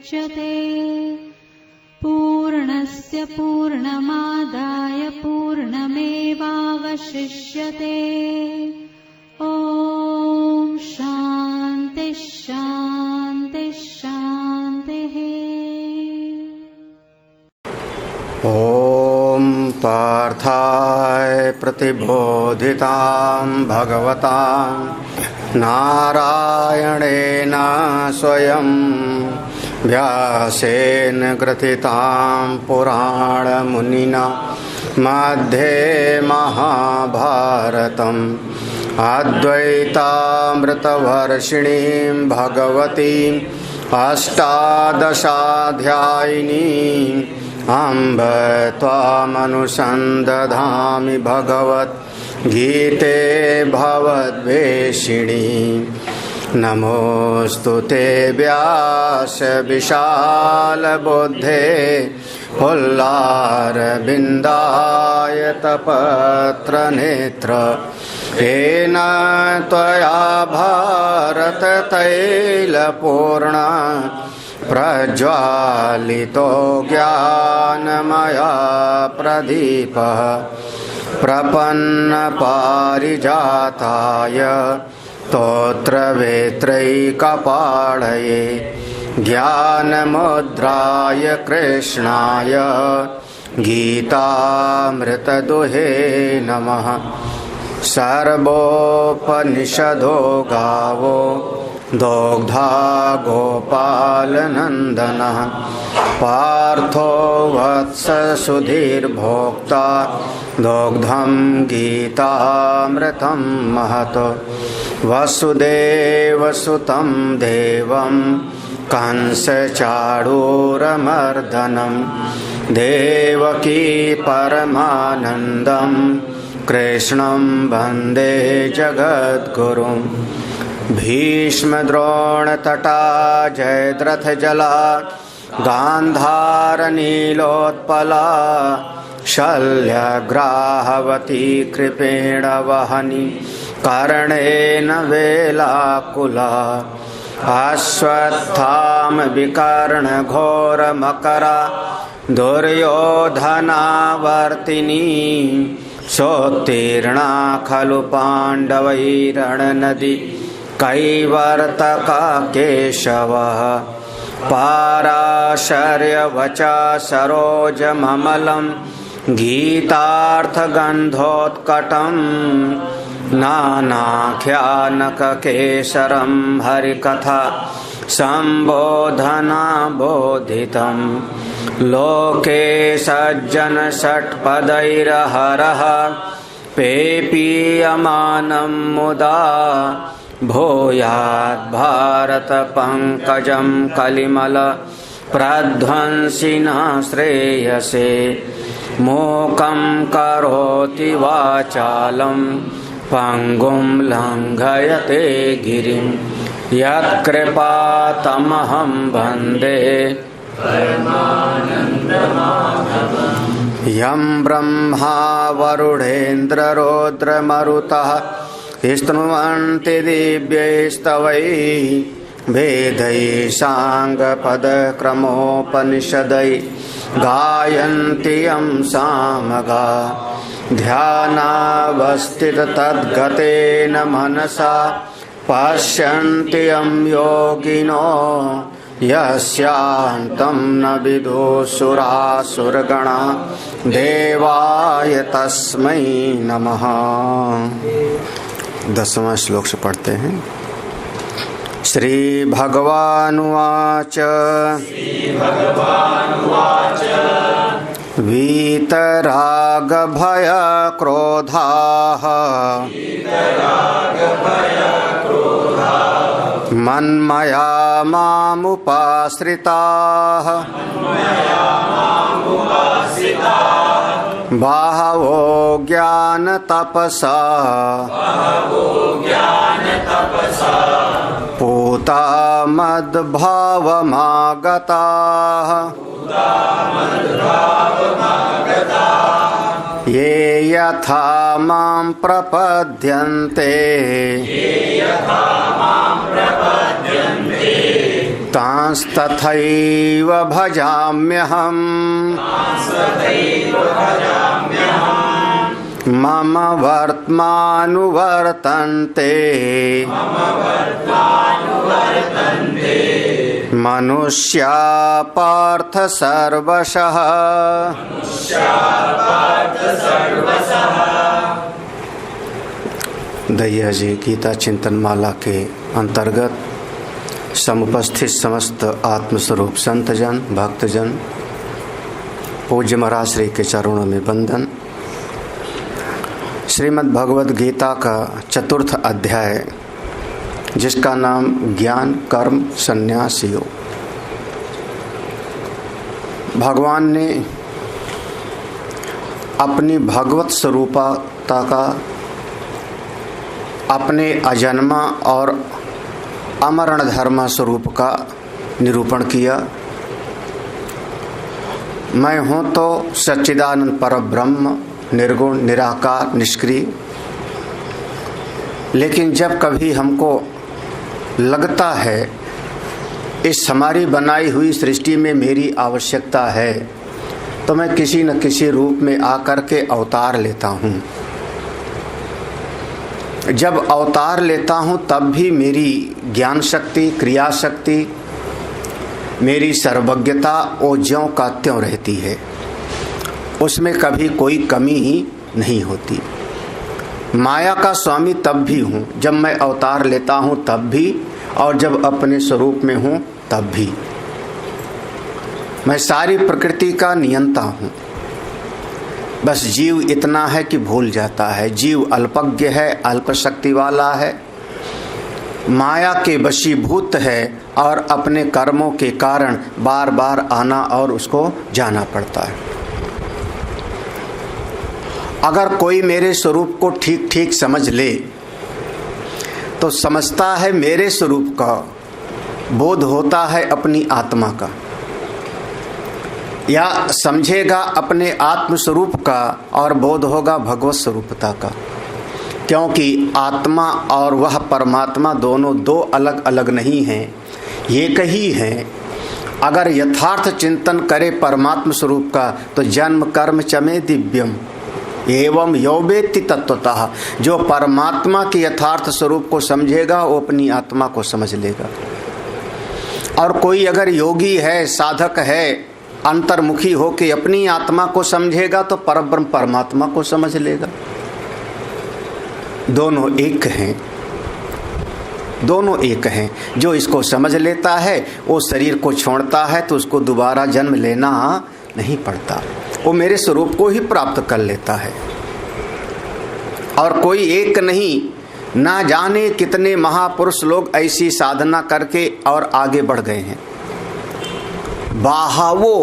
मुच्यते। पूर्णस्य पूर्णमादाय पूर्णमेवावशिष्यते। ॐ शान्ति शान्ति शान्तिः। ॐ पार्थाय प्रतिबोधितां भगवता नारायणेन स्वयं व्यासेन ग्रथितां पुराणमुनिना मध्ये महाभारतम् अद्वैतामृतवर्षिणीं भगवतीम् अष्टादशाध्यायिनीम् अम्ब त्वामनुसन्दधामि भगवद्गीते भवद्वेषिणी। नमोऽस्तु ते व्यास विशालबुद्धे पुल्लारविन्दायतपत्रनेत्र। येन त्वया भारततैलपूर्णा प्रज्वालितो ज्ञानमया प्रदीपः। प्रपन्नपारिजाताय स्तोत्रवेत्रैकपाणये ज्ञानमुद्राय कृष्णाय गीतामृतदुहे नमः। सर्वोपनिषदो गावो दोग्धा गोपालनन्दनः। पार्थो वत्स सुधीर्भोक्ता दोग्धं गीतामृतं महत्। वसुदेवसुतं देवं कंसचाणूरमर्दनं देवकी परमानन्दं कृष्णं वन्दे जगद्गुरुं। भीष्मद्रोणतटा जयद्रथजला गान्धारनीलोत्पला शल्यग्राहवती कृपेण वहनी कर्णेन वेलाकुला। अश्वत्थामविकर्णघोरमकरा दुर्योधनावर्तिनी सोत्तीर्णा खलु पाण्डवैरणनदी कैवर्तका केशवः। पाराशर्यवचा सरोजममलं गीतार्थगन्धोत्कटं नानाख्यानककेसरं हरिकथा सम्बोधनाबोधितं। लोके सज्जनषट्पदैर्हरः पेपीयमानं मुदा भूयात् भारतपङ्कजं कलिमल प्रध्वंसिनः श्रेयसे। मूकं करोति वाचालं पङ्गुं लङ्घयते गिरिं यत्कृपातमहं वन्दे यं ब्रह्मा वरुणेन्द्ररुद्रमरुतः स्तुवन्ति दिव्यैस्तवैः वेदैः साङ्गपदक्रमोपनिषदैः गायन्ति यं सामगा। ध्यानावस्थिततद्गतेन मनसा पश्यन्ति यं योगिनो यस्यान्तं न विदुषुरासुरगणा देवाय तस्मै नमः। 10वां श्लोक से पढ़ते हैं। श्री भगवानुवाच वीतरागभयक्रोधाः मन्मया मामुपाश्रिताः बहवो ज्ञानतपसा पूता मद्भावमागताः ये यथा मां प्रपद्यन्ते तांस्तथैव भजाम्यहम् मम वर्त्मानुवर्तन्ते मनुष्या पार्थ सर्वशः। दया जी गीता चिंतन माला के अंतर्गत समुपस्थित समस्त आत्मस्वरूप संतजन भक्तजन पूज्य महाराज श्री के चरणों में वंदन। श्रीमद् भगवद गीता का चतुर्थ अध्याय जिसका नाम ज्ञान कर्म संन्यास योग। भगवान ने अपनी भगवत स्वरूपता का अपने अजन्मा और अमरण धर्म स्वरूप का निरूपण किया। मैं हूँ तो सच्चिदानंद परब्रह्म निर्गुण निराकार निष्क्रिय। लेकिन जब कभी हमको लगता है इस हमारी बनाई हुई सृष्टि में मेरी आवश्यकता है तो मैं किसी न किसी रूप में आकर के अवतार लेता हूँ। जब अवतार लेता हूँ तब भी मेरी ज्ञान शक्ति क्रिया शक्ति मेरी सर्वज्ञता वो ज्यों का त्यों रहती है, उसमें कभी कोई कमी ही नहीं होती। माया का स्वामी तब भी हूँ जब मैं अवतार लेता हूँ तब भी, और जब अपने स्वरूप में हूँ तब भी। मैं सारी प्रकृति का नियंता हूँ। बस जीव इतना है कि भूल जाता है। जीव अल्पज्ञ है, अल्प शक्ति वाला है, माया के वशीभूत है और अपने कर्मों के कारण बार बार आना और उसको जाना पड़ता है। अगर कोई मेरे स्वरूप को ठीक ठीक समझ ले तो समझता है मेरे स्वरूप का बोध होता है अपनी आत्मा का, या समझेगा अपने आत्म स्वरूप का और बोध होगा भगवत स्वरूपता का। क्योंकि आत्मा और वह परमात्मा दोनों दो अलग अलग नहीं हैं, एक ही हैं। अगर यथार्थ चिंतन करे परमात्म स्वरूप का तो जन्म कर्म चमे दिव्यम एवं योवेत्ति तत्वतः। जो परमात्मा के यथार्थ स्वरूप को समझेगा वो अपनी आत्मा को समझ लेगा। और कोई अगर योगी है, साधक है, अंतर्मुखी होकर अपनी आत्मा को समझेगा तो परब्रह्म परमात्मा को समझ लेगा। दोनों एक हैं, दोनों एक हैं। जो इसको समझ लेता है वो शरीर को छोड़ता है तो उसको दोबारा जन्म लेना नहीं पड़ता, वो मेरे स्वरूप को ही प्राप्त कर लेता है। और कोई एक नहीं, ना जाने कितने महापुरुष लोग ऐसी साधना करके और आगे बढ़ गए हैं। बाहावो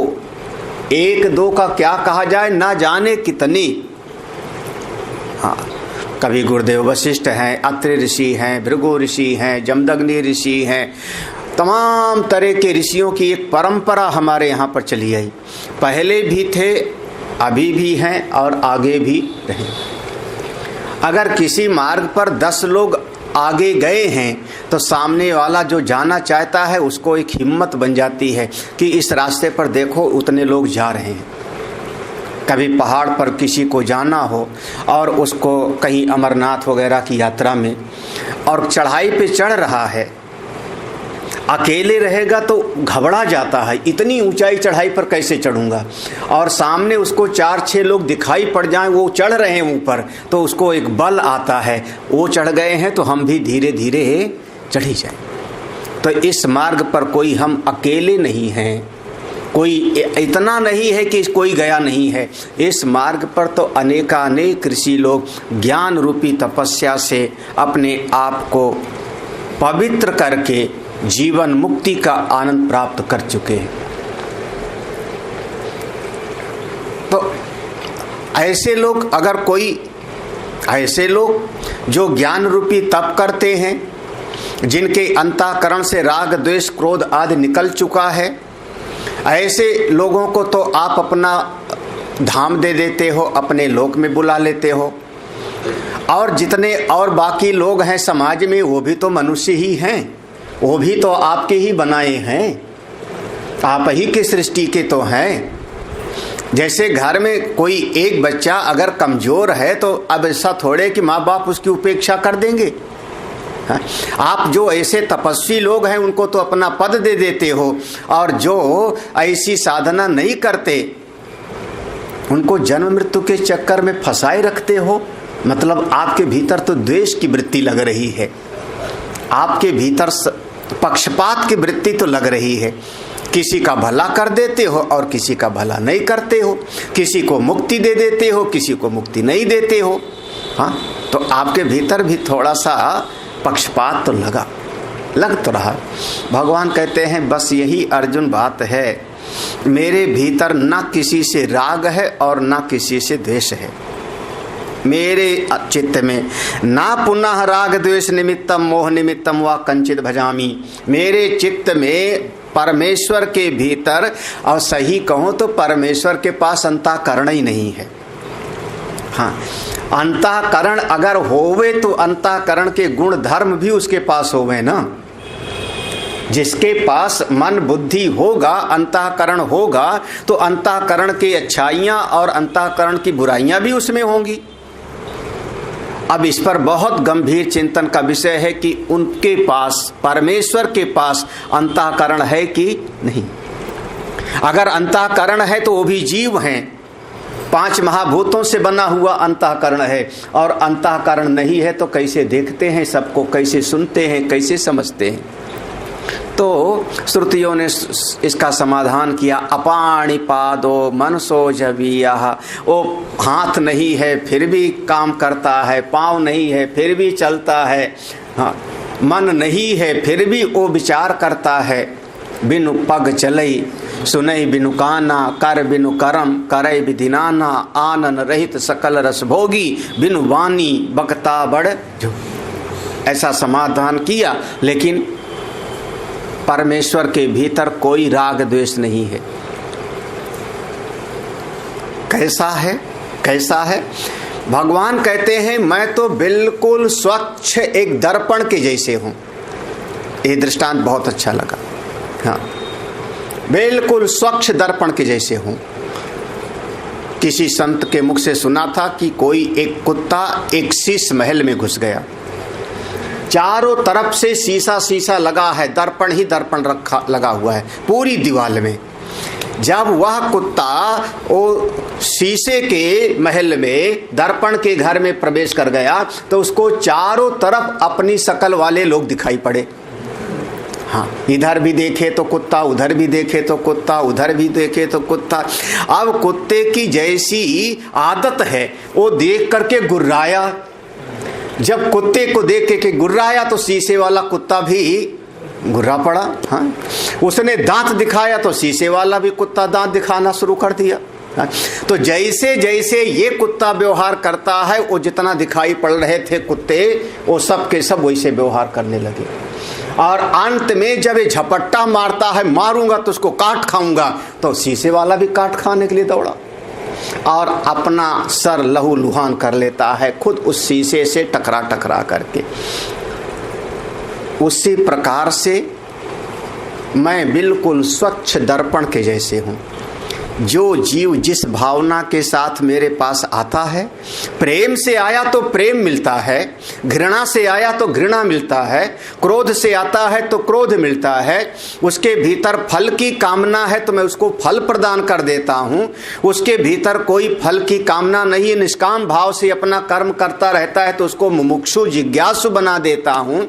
एक दो का क्या कहा जाए, ना जाने कितने। हाँ, कभी गुरुदेव वशिष्ठ हैं, अत्रि ऋषि हैं, भृगु ऋषि हैं, जमदग्नि ऋषि हैं, तमाम तरह के ऋषियों की एक परंपरा हमारे यहाँ पर चली आई। पहले भी थे, अभी भी हैं और आगे भी रहें। अगर किसी मार्ग पर 10 लोग आगे गए हैं तो सामने वाला जो जाना चाहता है उसको एक हिम्मत बन जाती है कि इस रास्ते पर देखो उतने लोग जा रहे हैं। कभी पहाड़ पर किसी को जाना हो और उसको कहीं अमरनाथ वगैरह की यात्रा में और चढ़ाई पे चढ़ रहा है, अकेले रहेगा तो घबरा जाता है, इतनी ऊंचाई चढ़ाई पर कैसे चढ़ूंगा। और सामने उसको 4-6 लोग दिखाई पड़ जाएं, वो चढ़ रहे हैं ऊपर, तो उसको एक बल आता है, वो चढ़ गए हैं तो हम भी धीरे धीरे चढ़ी जाएं। तो इस मार्ग पर कोई हम अकेले नहीं हैं, कोई इतना नहीं है कि कोई गया नहीं है। इस मार्ग पर तो अनेकानेक ऋषि लोग ज्ञान रूपी तपस्या से अपने आप को पवित्र करके जीवन मुक्ति का आनंद प्राप्त कर चुके हैं। तो ऐसे लोग, अगर कोई ऐसे लोग जो ज्ञान रूपी तप करते हैं, जिनके अंतःकरण से राग द्वेष क्रोध आदि निकल चुका है, ऐसे लोगों को तो आप अपना धाम दे देते हो, अपने लोक में बुला लेते हो। और जितने और बाकी लोग हैं समाज में वो भी तो मनुष्य ही हैं, वो भी तो आपके ही बनाए हैं, आप ही के सृष्टि के तो हैं। जैसे घर में कोई एक बच्चा अगर कमजोर है तो अब ऐसा थोड़े कि माँ बाप उसकी उपेक्षा कर देंगे। आप जो ऐसे तपस्वी लोग हैं उनको तो अपना पद दे देते हो, और जो ऐसी साधना नहीं करते उनको जन्म मृत्यु के चक्कर में फंसाए रखते हो। मतलब आपके भीतर तो द्वेष की वृत्ति लग रही है, आपके भीतर पक्षपात की वृत्ति तो लग रही है। किसी का भला कर देते हो और किसी का भला नहीं करते हो, किसी को मुक्ति दे देते हो, किसी को मुक्ति नहीं देते हो। हाँ, तो आपके भीतर भी थोड़ा सा पक्षपात तो लग तो रहा। भगवान कहते हैं बस यही अर्जुन बात है, मेरे भीतर ना किसी से राग है और ना किसी से द्वेष है। मेरे चित्त में ना पुनः राग द्वेष निमित्तम मोह निमित्तम व कंचित भजामी। मेरे चित्त में परमेश्वर के भीतर, और सही कहूँ तो परमेश्वर के पास अंतःकरण ही नहीं है। हाँ, अंतःकरण अगर होवे तो अंतःकरण के गुण धर्म भी उसके पास होवे ना। जिसके पास मन बुद्धि होगा, अंतःकरण होगा, तो अंतःकरण की अच्छाइयाँ और अंतःकरण की बुराइयाँ भी उसमें होंगी। अब इस पर बहुत गंभीर चिंतन का विषय है कि उनके पास, परमेश्वर के पास अंतःकरण है कि नहीं। अगर अंतःकरण है तो वो भी जीव हैं, 5 महाभूतों से बना हुआ अंतःकरण है, और अंतःकरण नहीं है तो कैसे देखते हैं सबको, कैसे सुनते हैं, कैसे समझते हैं। तो श्रुतियों ने इसका समाधान किया, अपाणिपादो मनसो जवीयः। वो हाथ नहीं है फिर भी काम करता है, पाँव नहीं है फिर भी चलता है, हाँ, मन नहीं है फिर भी वो विचार करता है। बिनु पग चलई सुनई बिनु काना, कर बिनु करम करय विधिनाना, आनन रहित सकल रस भोगी, बिनु वाणी बकता बड़ जो। ऐसा समाधान किया, लेकिन परमेश्वर के भीतर कोई राग द्वेष नहीं है। कैसा है, कैसा है? भगवान कहते हैं मैं तो बिल्कुल स्वच्छ एक दर्पण के जैसे हूं। ये दृष्टांत बहुत अच्छा लगा। हाँ, बिल्कुल स्वच्छ दर्पण के जैसे हूं। किसी संत के मुख से सुना था कि कोई एक कुत्ता एक शीश महल में घुस गया, चारों तरफ से शीशा शीशा लगा है, दर्पण ही दर्पण रखा लगा हुआ है पूरी दीवार में। जब वह कुत्ता वो शीशे के महल में, दर्पण के घर में प्रवेश कर गया तो उसको चारों तरफ अपनी शकल वाले लोग दिखाई पड़े। हाँ, इधर भी देखे तो कुत्ता, उधर भी देखे तो कुत्ता, उधर भी देखे तो कुत्ता। अब कुत्ते की जैसी आदत है वो देख करके गुर्राया। जब कुत्ते को देख के गुर्राया तो शीशे वाला कुत्ता भी गुर्रा पड़ा। हाँ, उसने दांत दिखाया तो शीशे वाला भी कुत्ता दांत दिखाना शुरू कर दिया। हाँ? तो जैसे जैसे ये कुत्ता व्यवहार करता है, वो जितना दिखाई पड़ रहे थे कुत्ते, वो सब के सब वैसे व्यवहार करने लगे। और अंत में जब ये झपट्टा मारता है, मारूंगा तो उसको काट खाऊंगा, तो शीशे वाला भी काट खाने के लिए दौड़ा और अपना सर लहू लुहान कर लेता है खुद उस शीशे से टकरा टकरा करके। उसी प्रकार से मैं बिल्कुल स्वच्छ दर्पण के जैसे हूँ। जो जीव जिस भावना के साथ मेरे पास आता है, प्रेम से आया तो प्रेम मिलता है, घृणा से आया तो घृणा मिलता है, क्रोध से आता है तो क्रोध मिलता है, उसके भीतर फल की कामना है तो मैं उसको फल प्रदान कर देता हूँ, उसके भीतर कोई फल की कामना नहीं, निष्काम भाव से अपना कर्म करता रहता है तो उसको मुमुक्षु जिज्ञासु बना देता हूँ,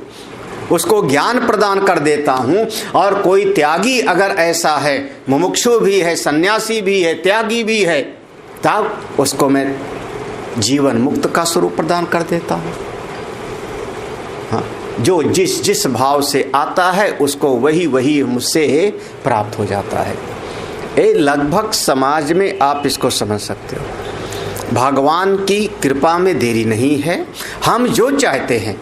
उसको ज्ञान प्रदान कर देता हूँ। और कोई त्यागी अगर ऐसा है, मुमुक्षु भी है, सन्यासी भी है, त्यागी भी है, तब उसको मैं जीवन मुक्त का स्वरूप प्रदान कर देता हूँ। हाँ, जो जिस जिस भाव से आता है उसको वही वही मुझसे प्राप्त हो जाता है। ये लगभग समाज में आप इसको समझ सकते हो। भगवान की कृपा में देरी नहीं है। हम जो चाहते हैं,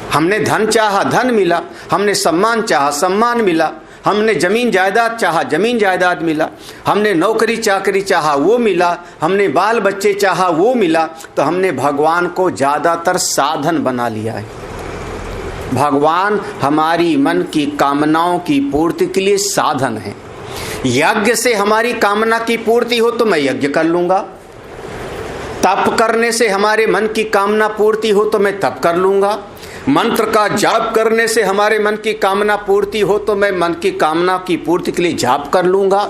हमने धन चाहा धन मिला, हमने सम्मान चाहा सम्मान मिला, हमने जमीन जायदाद चाहा जमीन जायदाद मिला, हमने नौकरी चाकरी चाहा वो मिला, हमने बाल बच्चे चाहा वो मिला। तो हमने भगवान को ज़्यादातर साधन बना लिया है। भगवान हमारी मन की कामनाओं की पूर्ति के लिए साधन है। यज्ञ से हमारी कामना की पूर्ति हो तो मैं यज्ञ कर लूंगा, तप करने से हमारे मन की कामना पूर्ति हो तो मैं तप कर लूंगा, मंत्र का जाप करने से हमारे मन की कामना पूर्ति हो तो मैं मन की कामना की पूर्ति के लिए जाप कर लूंगा।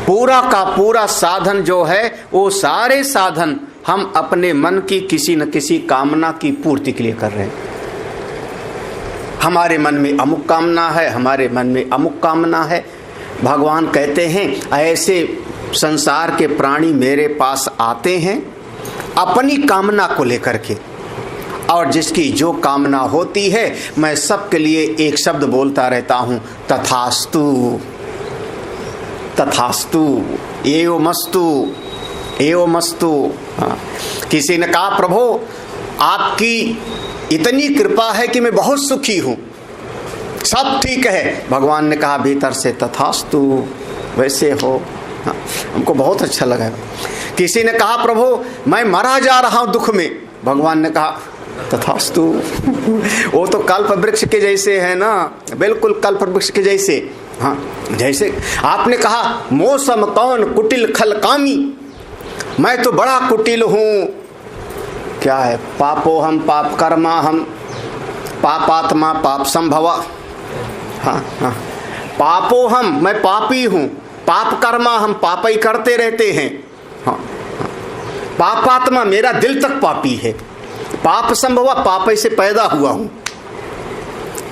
पूरा का पूरा साधन जो है, वो सारे साधन हम अपने मन की किसी न किसी कामना की पूर्ति के लिए कर रहे हैं। हमारे मन में अमुक कामना है, हमारे मन में अमुक कामना है। भगवान कहते हैं ऐसे संसार के प्राणी मेरे पास आते हैं अपनी कामना को लेकर के, और जिसकी जो कामना होती है मैं सबके लिए एक शब्द बोलता रहता हूं, तथास्तु तथास्तु, एवमस्तु एवमस्तु। किसी ने कहा प्रभु आपकी इतनी कृपा है कि मैं बहुत सुखी हूं, सब ठीक है। भगवान ने कहा भीतर से तथास्तु, वैसे हो। हमको बहुत अच्छा लगा। किसी ने कहा प्रभु मैं मरा जा रहा हूं दुख में, भगवान ने कहा तथास्तु। वो तो कल्प वृक्ष के जैसे है ना, बिल्कुल कल्प वृक्ष के जैसे। हाँ, जैसे आपने कहा मौसम कौन कुटिल खलकामी, मैं तो बड़ा कुटिल हूं। क्या है? पापो हम पाप कर्मा हम पापात्मा पाप संभवा। हाँ हाँ, पापो हम, मैं पापी हूं, पाप कर्मा हम पाप ही करते रहते हैं। हाँ, हाँ। पापात्मा मेरा दिल तक पापी है, पाप संभवा पाप से पैदा हुआ हूं।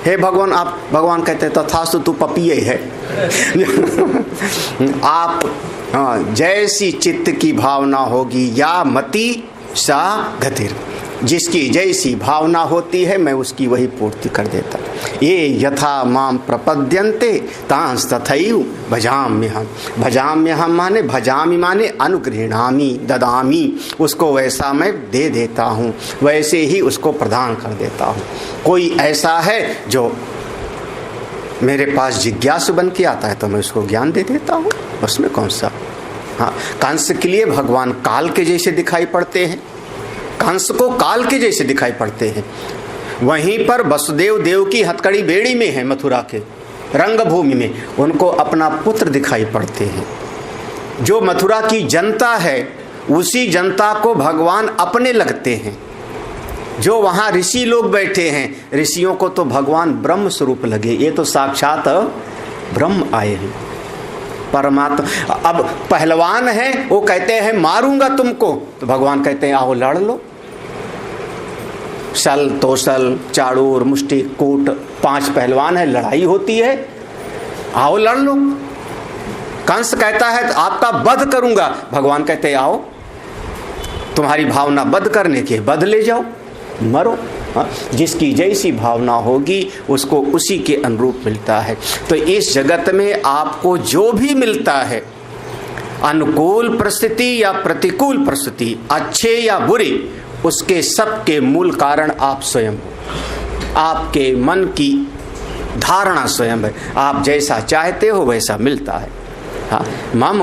हे भगवान, आप भगवान कहते हैं तथास्तु, तू पपीय है। आप हाँ, जैसी चित्त की भावना होगी या मति सा गतिर, जिसकी जैसी भावना होती है मैं उसकी वही पूर्ति कर देता। ये यथा माम प्रपद्यन्ते तांस तथैव भजाम्यहम्। भजाम्यहम् माने भजामि माने अनुगृह्णामि ददामि, उसको वैसा मैं दे देता हूँ, वैसे ही उसको प्रदान कर देता हूँ। कोई ऐसा है जो मेरे पास जिज्ञासु बन के आता है तो मैं उसको ज्ञान दे देता हूँ, उसमें कौन सा। हाँ, कंस के लिए भगवान काल के जैसे दिखाई पड़ते हैं, कंस को काल के जैसे दिखाई पड़ते हैं। वहीं पर वसुदेव देव की हथकड़ी बेड़ी में है, मथुरा के रंगभूमि में, उनको अपना पुत्र दिखाई पड़ते हैं। जो मथुरा की जनता है उसी जनता को भगवान अपने लगते हैं। जो वहाँ ऋषि लोग बैठे हैं, ऋषियों को तो भगवान ब्रह्म स्वरूप लगे, ये तो साक्षात ब्रह्म आए हैं, परमात्मा। अब पहलवान है, वो कहते हैं मारूंगा तुमको, तो भगवान कहते हैं आओ लड़ लो। सल तोसल चाड़ूर मुष्टि कूट, 5 पहलवान है, लड़ाई होती है, आओ लड़ लो। कंस कहता है तो आपका वध करूंगा, भगवान कहते हैं आओ तुम्हारी भावना वध करने के, वध ले जाओ, मरो। हाँ, जिसकी जैसी भावना होगी उसको उसी के अनुरूप मिलता है। तो इस जगत में आपको जो भी मिलता है, अनुकूल परिस्थिति या प्रतिकूल परिस्थिति, अच्छे या बुरे, उसके सब के मूल कारण आप स्वयं हो। आपके मन की धारणा स्वयं है, आप जैसा चाहते हो वैसा मिलता है। हाँ, मम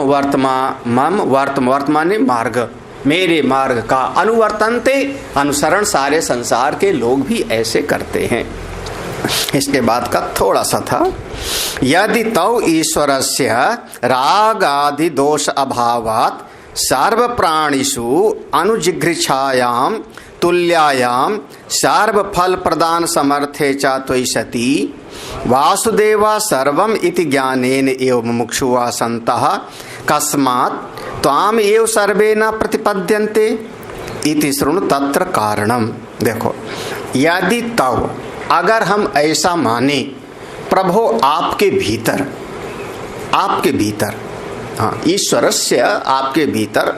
वर्तमाने मार्ग, मेरे मार्ग का अनुवर्तनते, अनुसरण सारे संसार के लोग भी ऐसे करते हैं। इसके बाद का थोड़ा सा था, यदि तौ ईश्वरस्य राग आदि दोष अभावात् सर्व प्राणिषु अनुजिघ्रिच्छायां तुल्यायां सर्व फल प्रदान समर्थे च त्वयि वासुदेवा सर्वम इति ज्ञानेन एव मुमुक्षुवा सन्तः कस्मात् त्वाम एव सर्वे न प्रतिपद्यन्ते इति शृणु तत्र कारणम। देखो, यदि तव, अगर हम ऐसा माने प्रभो आपके भीतर, आपके भीतर, हाँ, ईश्वरस्य आपके भीतर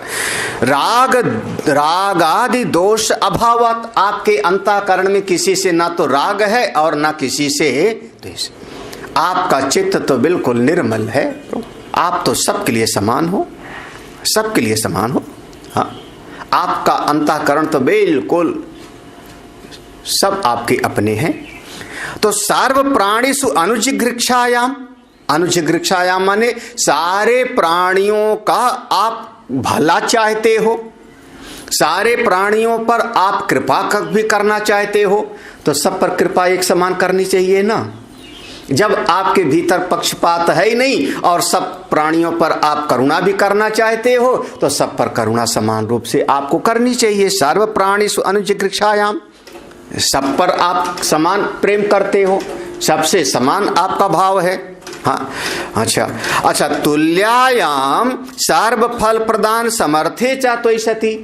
राग आदि दोष अभावत, आपके अंतःकरण में किसी से ना तो राग है और ना किसी से द्वेष। आपका चित्त तो बिल्कुल निर्मल है, आप तो सबके लिए समान हो, सबके लिए समान हो। हाँ, आपका अंतःकरण तो बिल्कुल सब आपके अपने हैं। तो सर्व प्राणिषु अनुजिघ्रिक्षायाम, अनुजिघ्रिक्षायाम माने सारे प्राणियों का आप भला चाहते हो, सारे प्राणियों पर आप कृपा भी करना चाहते हो तो सब पर कृपा एक समान करनी चाहिए ना। जब आपके भीतर पक्षपात है ही नहीं और सब प्राणियों पर आप करुणा भी करना चाहते हो तो सब पर करुणा समान रूप से आपको करनी चाहिए। सर्व प्राणिषु अनुजिगृक्षायाम, सब पर आप समान प्रेम करते हो, सबसे समान आपका भाव है। हाँ, अच्छा, तुल्यायाम सर्व फल प्रदान समर्थे चा त्वयिषति,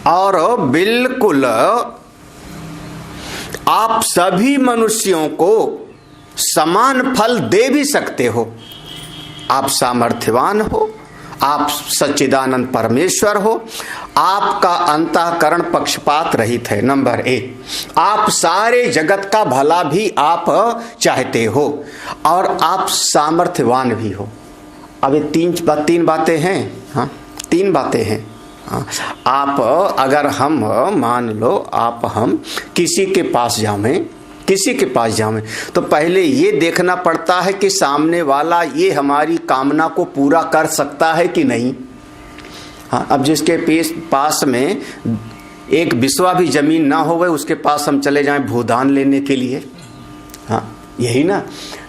और बिल्कुल आप सभी मनुष्यों को समान फल दे भी सकते हो। आप सामर्थ्यवान हो, आप सच्चिदानंद परमेश्वर हो, आपका अंतःकरण पक्षपात रहित है। नंबर 1, आप सारे जगत का भला भी आप चाहते हो और आप सामर्थ्यवान भी हो। अब ये तीन बातें हैं। हाँ, 3 बातें हैं। हाँ, आप अगर हम मान लो हम किसी के पास जावें तो पहले ये देखना पड़ता है कि सामने वाला ये हमारी कामना को पूरा कर सकता है कि नहीं। हाँ, अब जिसके पास में एक बिस्वा भी जमीन ना हो उसके पास हम चले जाएं भूदान लेने के लिए। हाँ, यही ना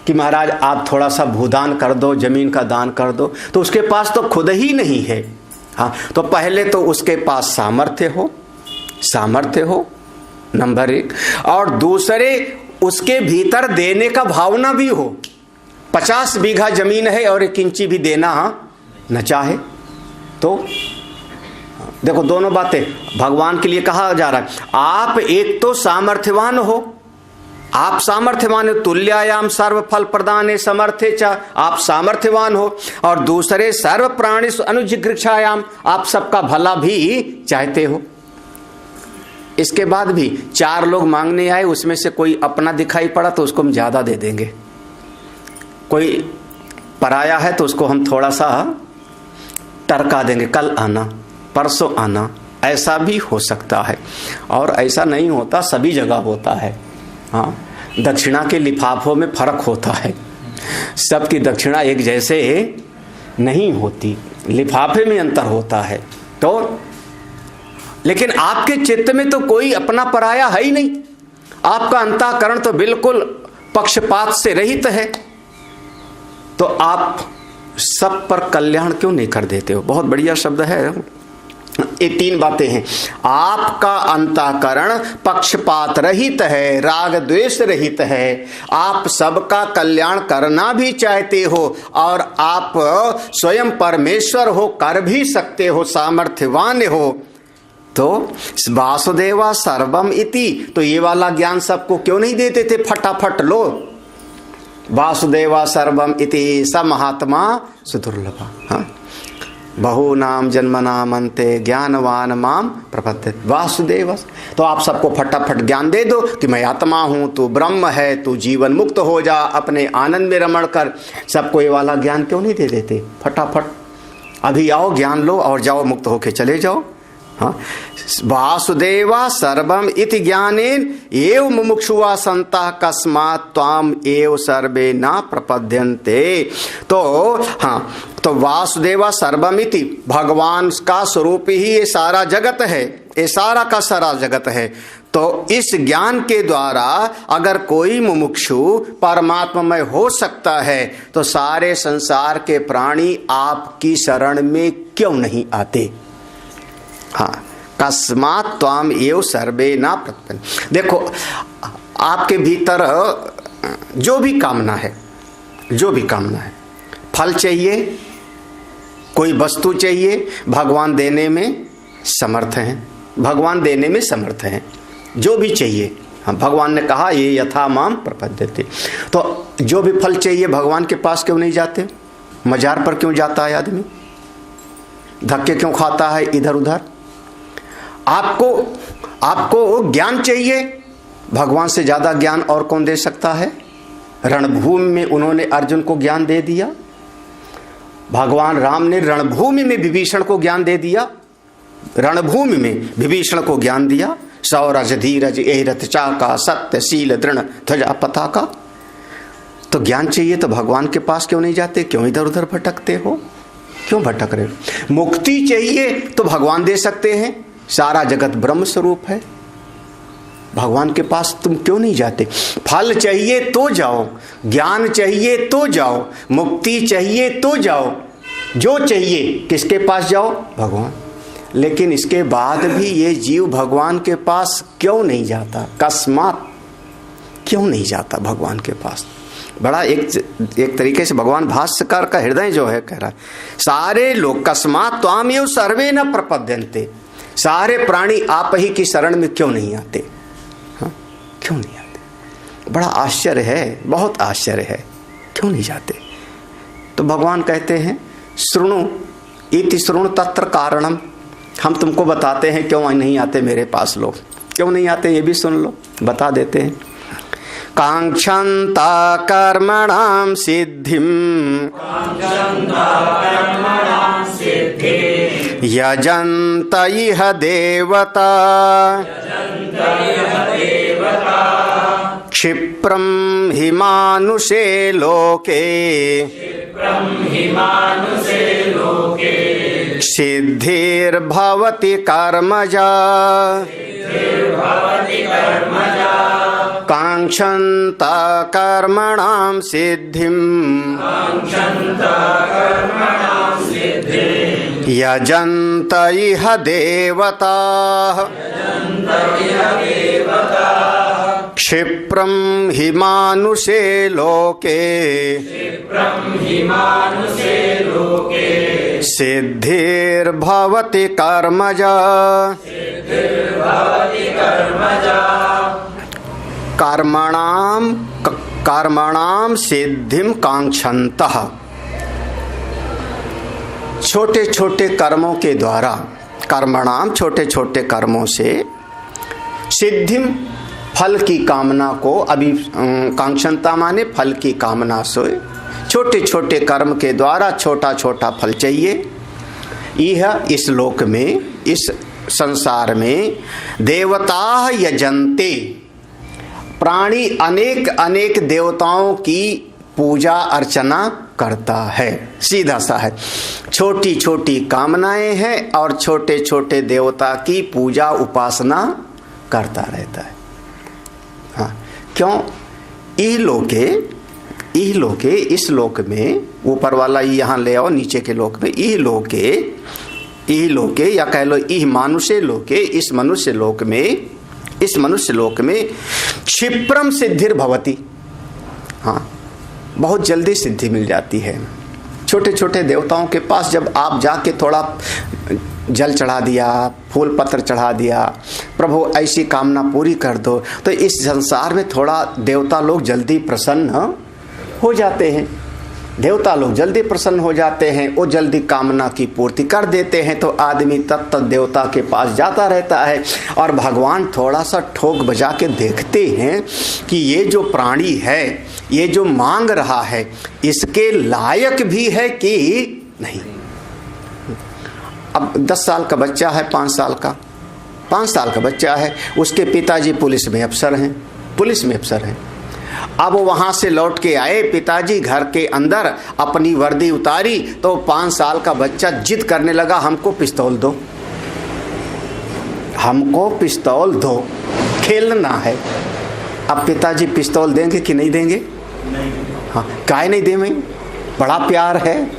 कि महाराज आप थोड़ा सा भूदान कर दो, जमीन का दान कर दो, तो उसके पास तो खुद ही नहीं है। हाँ, तो पहले तो उसके पास सामर्थ्य हो नंबर 1, और दूसरे उसके भीतर देने का भावना भी हो। 50 बीघा जमीन है और 1 इंची भी देना न चाहे तो देखो, दोनों बातें भगवान के लिए कहा जा रहा है। आप एक तो सामर्थ्यवान हो, आप सामर्थ्यवान हो, तुल्यायाम सर्व फल प्रदाने समर्थे च, आप सामर्थ्यवान हो, और दूसरे सर्व प्राणिषु अनुजिगृक्षायाम, आप सबका भला भी चाहते हो। इसके बाद भी 4 लोग मांगने आए, उसमें से कोई अपना दिखाई पड़ा तो उसको हम ज्यादा दे देंगे, कोई पराया है तो उसको हम थोड़ा सा टरका देंगे, कल आना परसों आना, ऐसा भी हो सकता है। और ऐसा नहीं होता, सभी जगह होता है। हाँ, दक्षिणा के लिफाफों में फर्क होता है, सबकी दक्षिणा एक जैसे नहीं होती, लिफाफे में अंतर होता है। तो लेकिन आपके चित्त में तो कोई अपना पराया है ही नहीं, आपका अंतःकरण तो बिल्कुल पक्षपात से रहित है, तो आप सब पर कल्याण क्यों नहीं कर देते हो। बहुत बढ़िया शब्द है। ये 3 बातें हैं। आपका अंतःकरण पक्षपात रहित है, राग द्वेष रहित है, आप सबका कल्याण करना भी चाहते हो और आप स्वयं परमेश्वर हो, कर भी सकते हो, सामर्थ्यवान हो। तो वासुदेवा सर्वम इति, तो ये वाला ज्ञान सबको क्यों नहीं देते थे, फटाफट लो वासुदेवा सर्वम इति स महात्मा सुदुर्लभा। हाँ, बहुनाम जन्मनाम अन्ते ज्ञानवान माम प्रपद्यते वासुदेव। तो आप सबको फटाफट ज्ञान दे दो कि मैं आत्मा हूं, तू ब्रह्म है, तू जीवन मुक्त हो जा, अपने आनंद में रमण कर। सबको ये वाला ज्ञान क्यों नहीं दे देते, फटाफट अभी आओ ज्ञान लो और जाओ, मुक्त होके चले जाओ। हाँ, वासुदेवा सर्वम इति ज्ञानेन एव मुमुक्षुवा संता कस्मात् त्वाम एव सर्वे ना प्रपद्यन्ते। तो हाँ, तो वासुदेवा सर्वम इति, भगवान का स्वरूप ही ये सारा जगत है, ये सारा का सारा जगत है। तो इस ज्ञान के द्वारा अगर कोई मुमुक्षु परमात्ममय हो सकता है तो सारे संसार के प्राणी आपकी शरण में क्यों नहीं आते। हाँ, कस्मात् त्वाम एव सर्वे ना प्रपद्यन्ते। देखो, आपके भीतर जो भी कामना है, फल चाहिए, कोई वस्तु चाहिए, भगवान देने में समर्थ हैं, जो भी चाहिए। हाँ, भगवान ने कहा ये यथा माम प्रपद्यते। तो जो भी फल चाहिए भगवान के पास क्यों नहीं जाते, मजार पर क्यों जाता है आदमी, धक्के क्यों खाता है इधर उधर। आपको ज्ञान चाहिए, भगवान से ज्यादा ज्ञान और कौन दे सकता है। रणभूमि में उन्होंने अर्जुन को ज्ञान दे दिया, भगवान राम ने रणभूमि में विभीषण को ज्ञान दे दिया, रणभूमि में विभीषण को ज्ञान दिया, सौरज धीरज एरथ चाका सत्य शील दृढ़ ध्वजा पताका। तो ज्ञान चाहिए तो भगवान के पास क्यों नहीं जाते, क्यों इधर उधर भटकते हो, क्यों भटक रहे हो। मुक्ति चाहिए तो भगवान दे सकते हैं, सारा जगत ब्रह्म स्वरूप है, भगवान के पास तुम क्यों नहीं जाते? फल चाहिए तो जाओ, ज्ञान चाहिए तो जाओ, मुक्ति चाहिए तो जाओ, जो चाहिए किसके पास जाओ? भगवान। लेकिन इसके बाद भी ये जीव भगवान के पास क्यों नहीं जाता? अकस्मात क्यों नहीं जाता भगवान के पास? बड़ा एक तरीके से भगवान भाष्यकार का हृदय जो है कह रहा है, सारे लोग अकस्मात त्वामेव सर्वे न प्रपद्यन्ते, सारे प्राणी आप ही की शरण में क्यों नहीं आते? हाँ, क्यों नहीं आते? बड़ा आश्चर्य है, बहुत आश्चर्य है, क्यों नहीं जाते? तो भगवान कहते हैं श्रृणु इति श्रृणु तत्र कारणम, हम तुमको बताते हैं क्यों नहीं आते मेरे पास लोग, क्यों नहीं आते ये भी सुन लो, बता देते हैं। कांक्षन्ता कर्मणां सिद्धिं यजन्त इह देवता क्षिप्रं हि मानुषे लोके सिद्धिर्भवति कर्मजा कांक्षन्ता कर्मणां सिद्धिं यजन्त इह देवताः क्षिप्रं हि मानुषे लोके सिद्धिर्भवति कर्मजा। कर्मणाम सिद्धिम कांक्षन्तः, छोटे छोटे कर्मों के द्वारा, कर्मणाम छोटे छोटे कर्मों से, सिद्धिम फल की कामना को, अभी कांक्षन्ता माने फल की कामना से, छोटे छोटे कर्म के द्वारा छोटा छोटा फल चाहिए। यह इस लोक में, इस संसार में देवता यजन्ते, प्राणी अनेक अनेक देवताओं की पूजा अर्चना करता है, सीधा सा है, छोटी छोटी कामनाएं हैं और छोटे छोटे देवता की पूजा उपासना करता रहता है। हाँ, क्यों? इह लोके, इस लोक में, ऊपर वाला यहाँ ले आओ, नीचे के लोक में, इह लोके या कह लो इह मानुषे लोके, इस मनुष्य लोक में क्षिप्रम सिद्धिर भवति, हाँ, बहुत जल्दी सिद्धि मिल जाती है। छोटे छोटे देवताओं के पास जब आप जाके थोड़ा जल चढ़ा दिया, फूल पत्र चढ़ा दिया, प्रभु ऐसी कामना पूरी कर दो, तो इस संसार में थोड़ा देवता लोग जल्दी प्रसन्न हो जाते हैं, देवता लोग जल्दी प्रसन्न हो जाते हैं, वो जल्दी कामना की पूर्ति कर देते हैं। तो आदमी तब देवता के पास जाता रहता है और भगवान थोड़ा सा ठोक बजा के देखते हैं कि ये जो प्राणी है, ये जो मांग रहा है, इसके लायक भी है कि नहीं। अब 10 साल का बच्चा है, 5 साल का बच्चा है, उसके पिताजी पुलिस में अफसर हैं। अब वहां से लौट के आए, पिताजी घर के अंदर अपनी वर्दी उतारी तो 5 साल का बच्चा जिद करने लगा, हमको पिस्तौल दो, खेलना है। अब पिताजी पिस्तौल देंगे कि नहीं देंगे? हाँ, काहे नहीं देंगे? बड़ा प्यार है,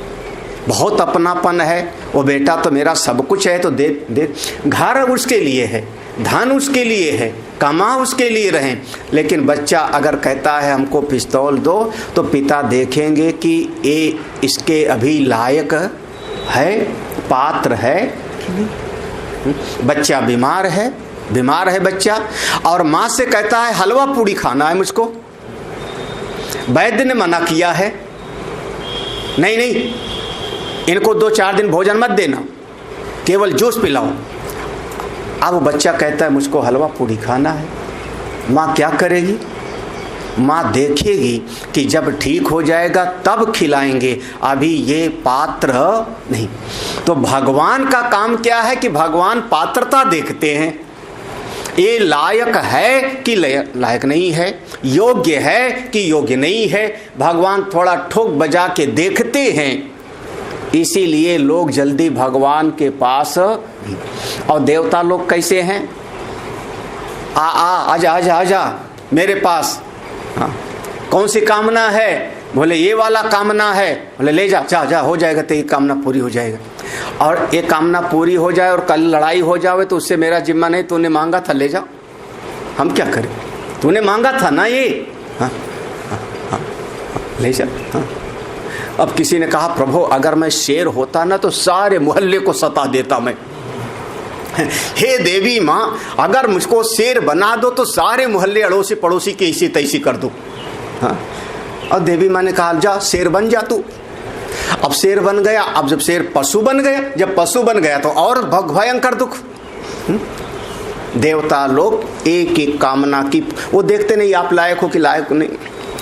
बहुत अपनापन है, वो बेटा तो मेरा सब कुछ है, तो दे। घर उसके लिए है, धन उसके लिए है, कमा उसके लिए रहें। लेकिन बच्चा अगर कहता है हमको पिस्तौल दो, तो पिता देखेंगे कि ये इसके अभी लायक है, पात्र है कि नहीं। बच्चा बीमार है बच्चा, और माँ से कहता है हलवा पूड़ी खाना है मुझको, वैद्य ने मना किया है, नहीं इनको 2-4 दिन भोजन मत देना, केवल जूस पिलाओ। अब वो बच्चा कहता है मुझको हलवा पूड़ी खाना है। माँ क्या करेगी? माँ देखेगी कि जब ठीक हो जाएगा तब खिलाएंगे, अभी ये पात्र नहीं। तो भगवान का काम क्या है कि भगवान पात्रता देखते हैं, ये लायक है कि लायक नहीं है, योग्य है कि योग्य नहीं है। भगवान थोड़ा ठोक बजा के देखते हैं इसीलिए लोग जल्दी भगवान के पास। और देवता लोग कैसे हैं? आजा आजा आजा मेरे पास। हाँ, कौन सी कामना है? बोले ये वाला कामना है। बोले ले जा जा जा, हो जाएगा, तेरी कामना पूरी हो जाएगा। और एक कामना पूरी हो जाए और कल लड़ाई हो जावे तो उससे मेरा जिम्मा नहीं, तूने मांगा था, ले जा, हम क्या करें, तूने मांगा था ना ये। हाँ, हाँ, हाँ, ले जा। हाँ। अब किसी ने कहा प्रभु अगर मैं शेर होता ना तो सारे मोहल्ले को सता देता मैं। हे देवी माँ, अगर मुझको शेर बना दो तो सारे मोहल्ले अड़ोसी पड़ोसी की ऐसी तैसी कर दो। हाँ। और देवी माँ ने कहा जा शेर बन जा तू। अब शेर बन गया। अब जब शेर पशु बन गया, जब पशु बन गया तो और भयंकर दुख। देवता लोग एक एक कामना की, वो देखते नहीं आप लायक हो कि लायक नहीं,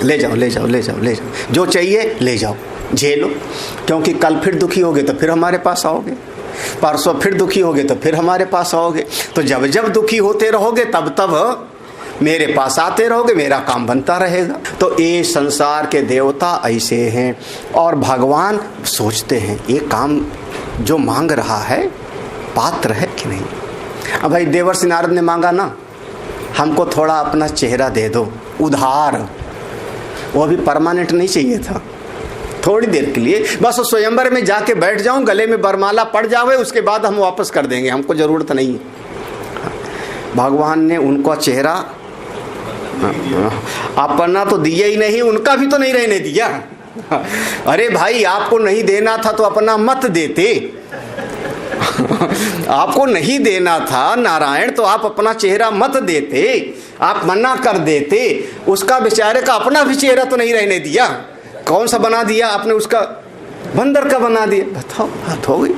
ले जाओ ले जाओ ले जाओ ले जाओ, जो चाहिए ले जाओ, झेलो, क्योंकि कल फिर दुखी होगे तो फिर हमारे पास आओगे, परसों फिर दुखी होगे तो फिर हमारे पास आओगे। तो जब जब दुखी होते रहोगे तब तब मेरे पास आते रहोगे, मेरा काम बनता रहेगा। तो ये संसार के देवता ऐसे हैं। और भगवान सोचते हैं ये काम जो मांग रहा है पात्र है कि नहीं। अब भाई देवर्षि नारद ने मांगा ना, हमको थोड़ा अपना चेहरा दे दो उधार, वो भी परमानेंट नहीं चाहिए था, थोड़ी देर के लिए बस स्वयंवर में जाके बैठ जाऊं, गले में बरमाला पड़ जावे, उसके बाद हम वापस कर देंगे, हमको जरूरत नहीं है। भगवान ने उनको चेहरा अपना तो दिया ही नहीं, उनका भी तो नहीं रहने दिया। अरे भाई आपको नहीं देना था तो अपना मत देते। आपको नहीं देना था नारायण तो आप अपना चेहरा मत देते, आप मना कर देते। उसका बेचारे का अपना भी चेहरा तो नहीं रहने दिया, कौन सा बना दिया आपने, उसका बंदर का बना दिया। बताओ, बात हो गई।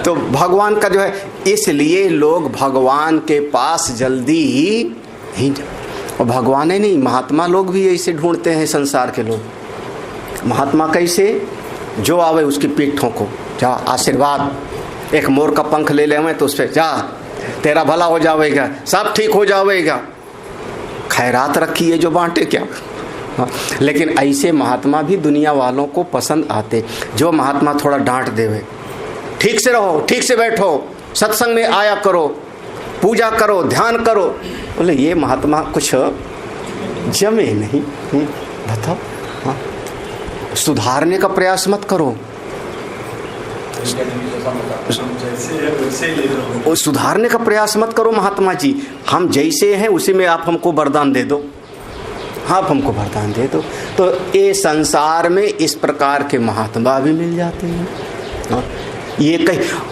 तो भगवान का जो है, इसलिए लोग भगवान के पास जल्दी ही, और भगवान ही नहीं, महात्मा लोग भी ऐसे ढूंढते हैं संसार के लोग। महात्मा कैसे? जो आवे उसकी पीठ ठोको, जा आशीर्वाद, एक मोर का पंख ले ले तो उस पर जा, तेरा भला हो जाएगा, सब ठीक हो जाएगा। खैरात रखी है जो बांटे क्या। हाँ, लेकिन ऐसे महात्मा भी दुनिया वालों को पसंद आते। जो महात्मा थोड़ा डांट देवे, ठीक से रहो, ठीक से बैठो, सत्संग में आया करो, पूजा करो, ध्यान करो, बोले ये महात्मा कुछ जमे नहीं। बताओ, हाँ, सुधारने का प्रयास मत करो, सुधारने का प्रयास मत करो महात्मा जी, हम जैसे हैं उसी में आप हमको वरदान दे दो, आप हमको वरदान दे दो। तो ये संसार में इस प्रकार के महात्मा भी मिल जाते हैं। ये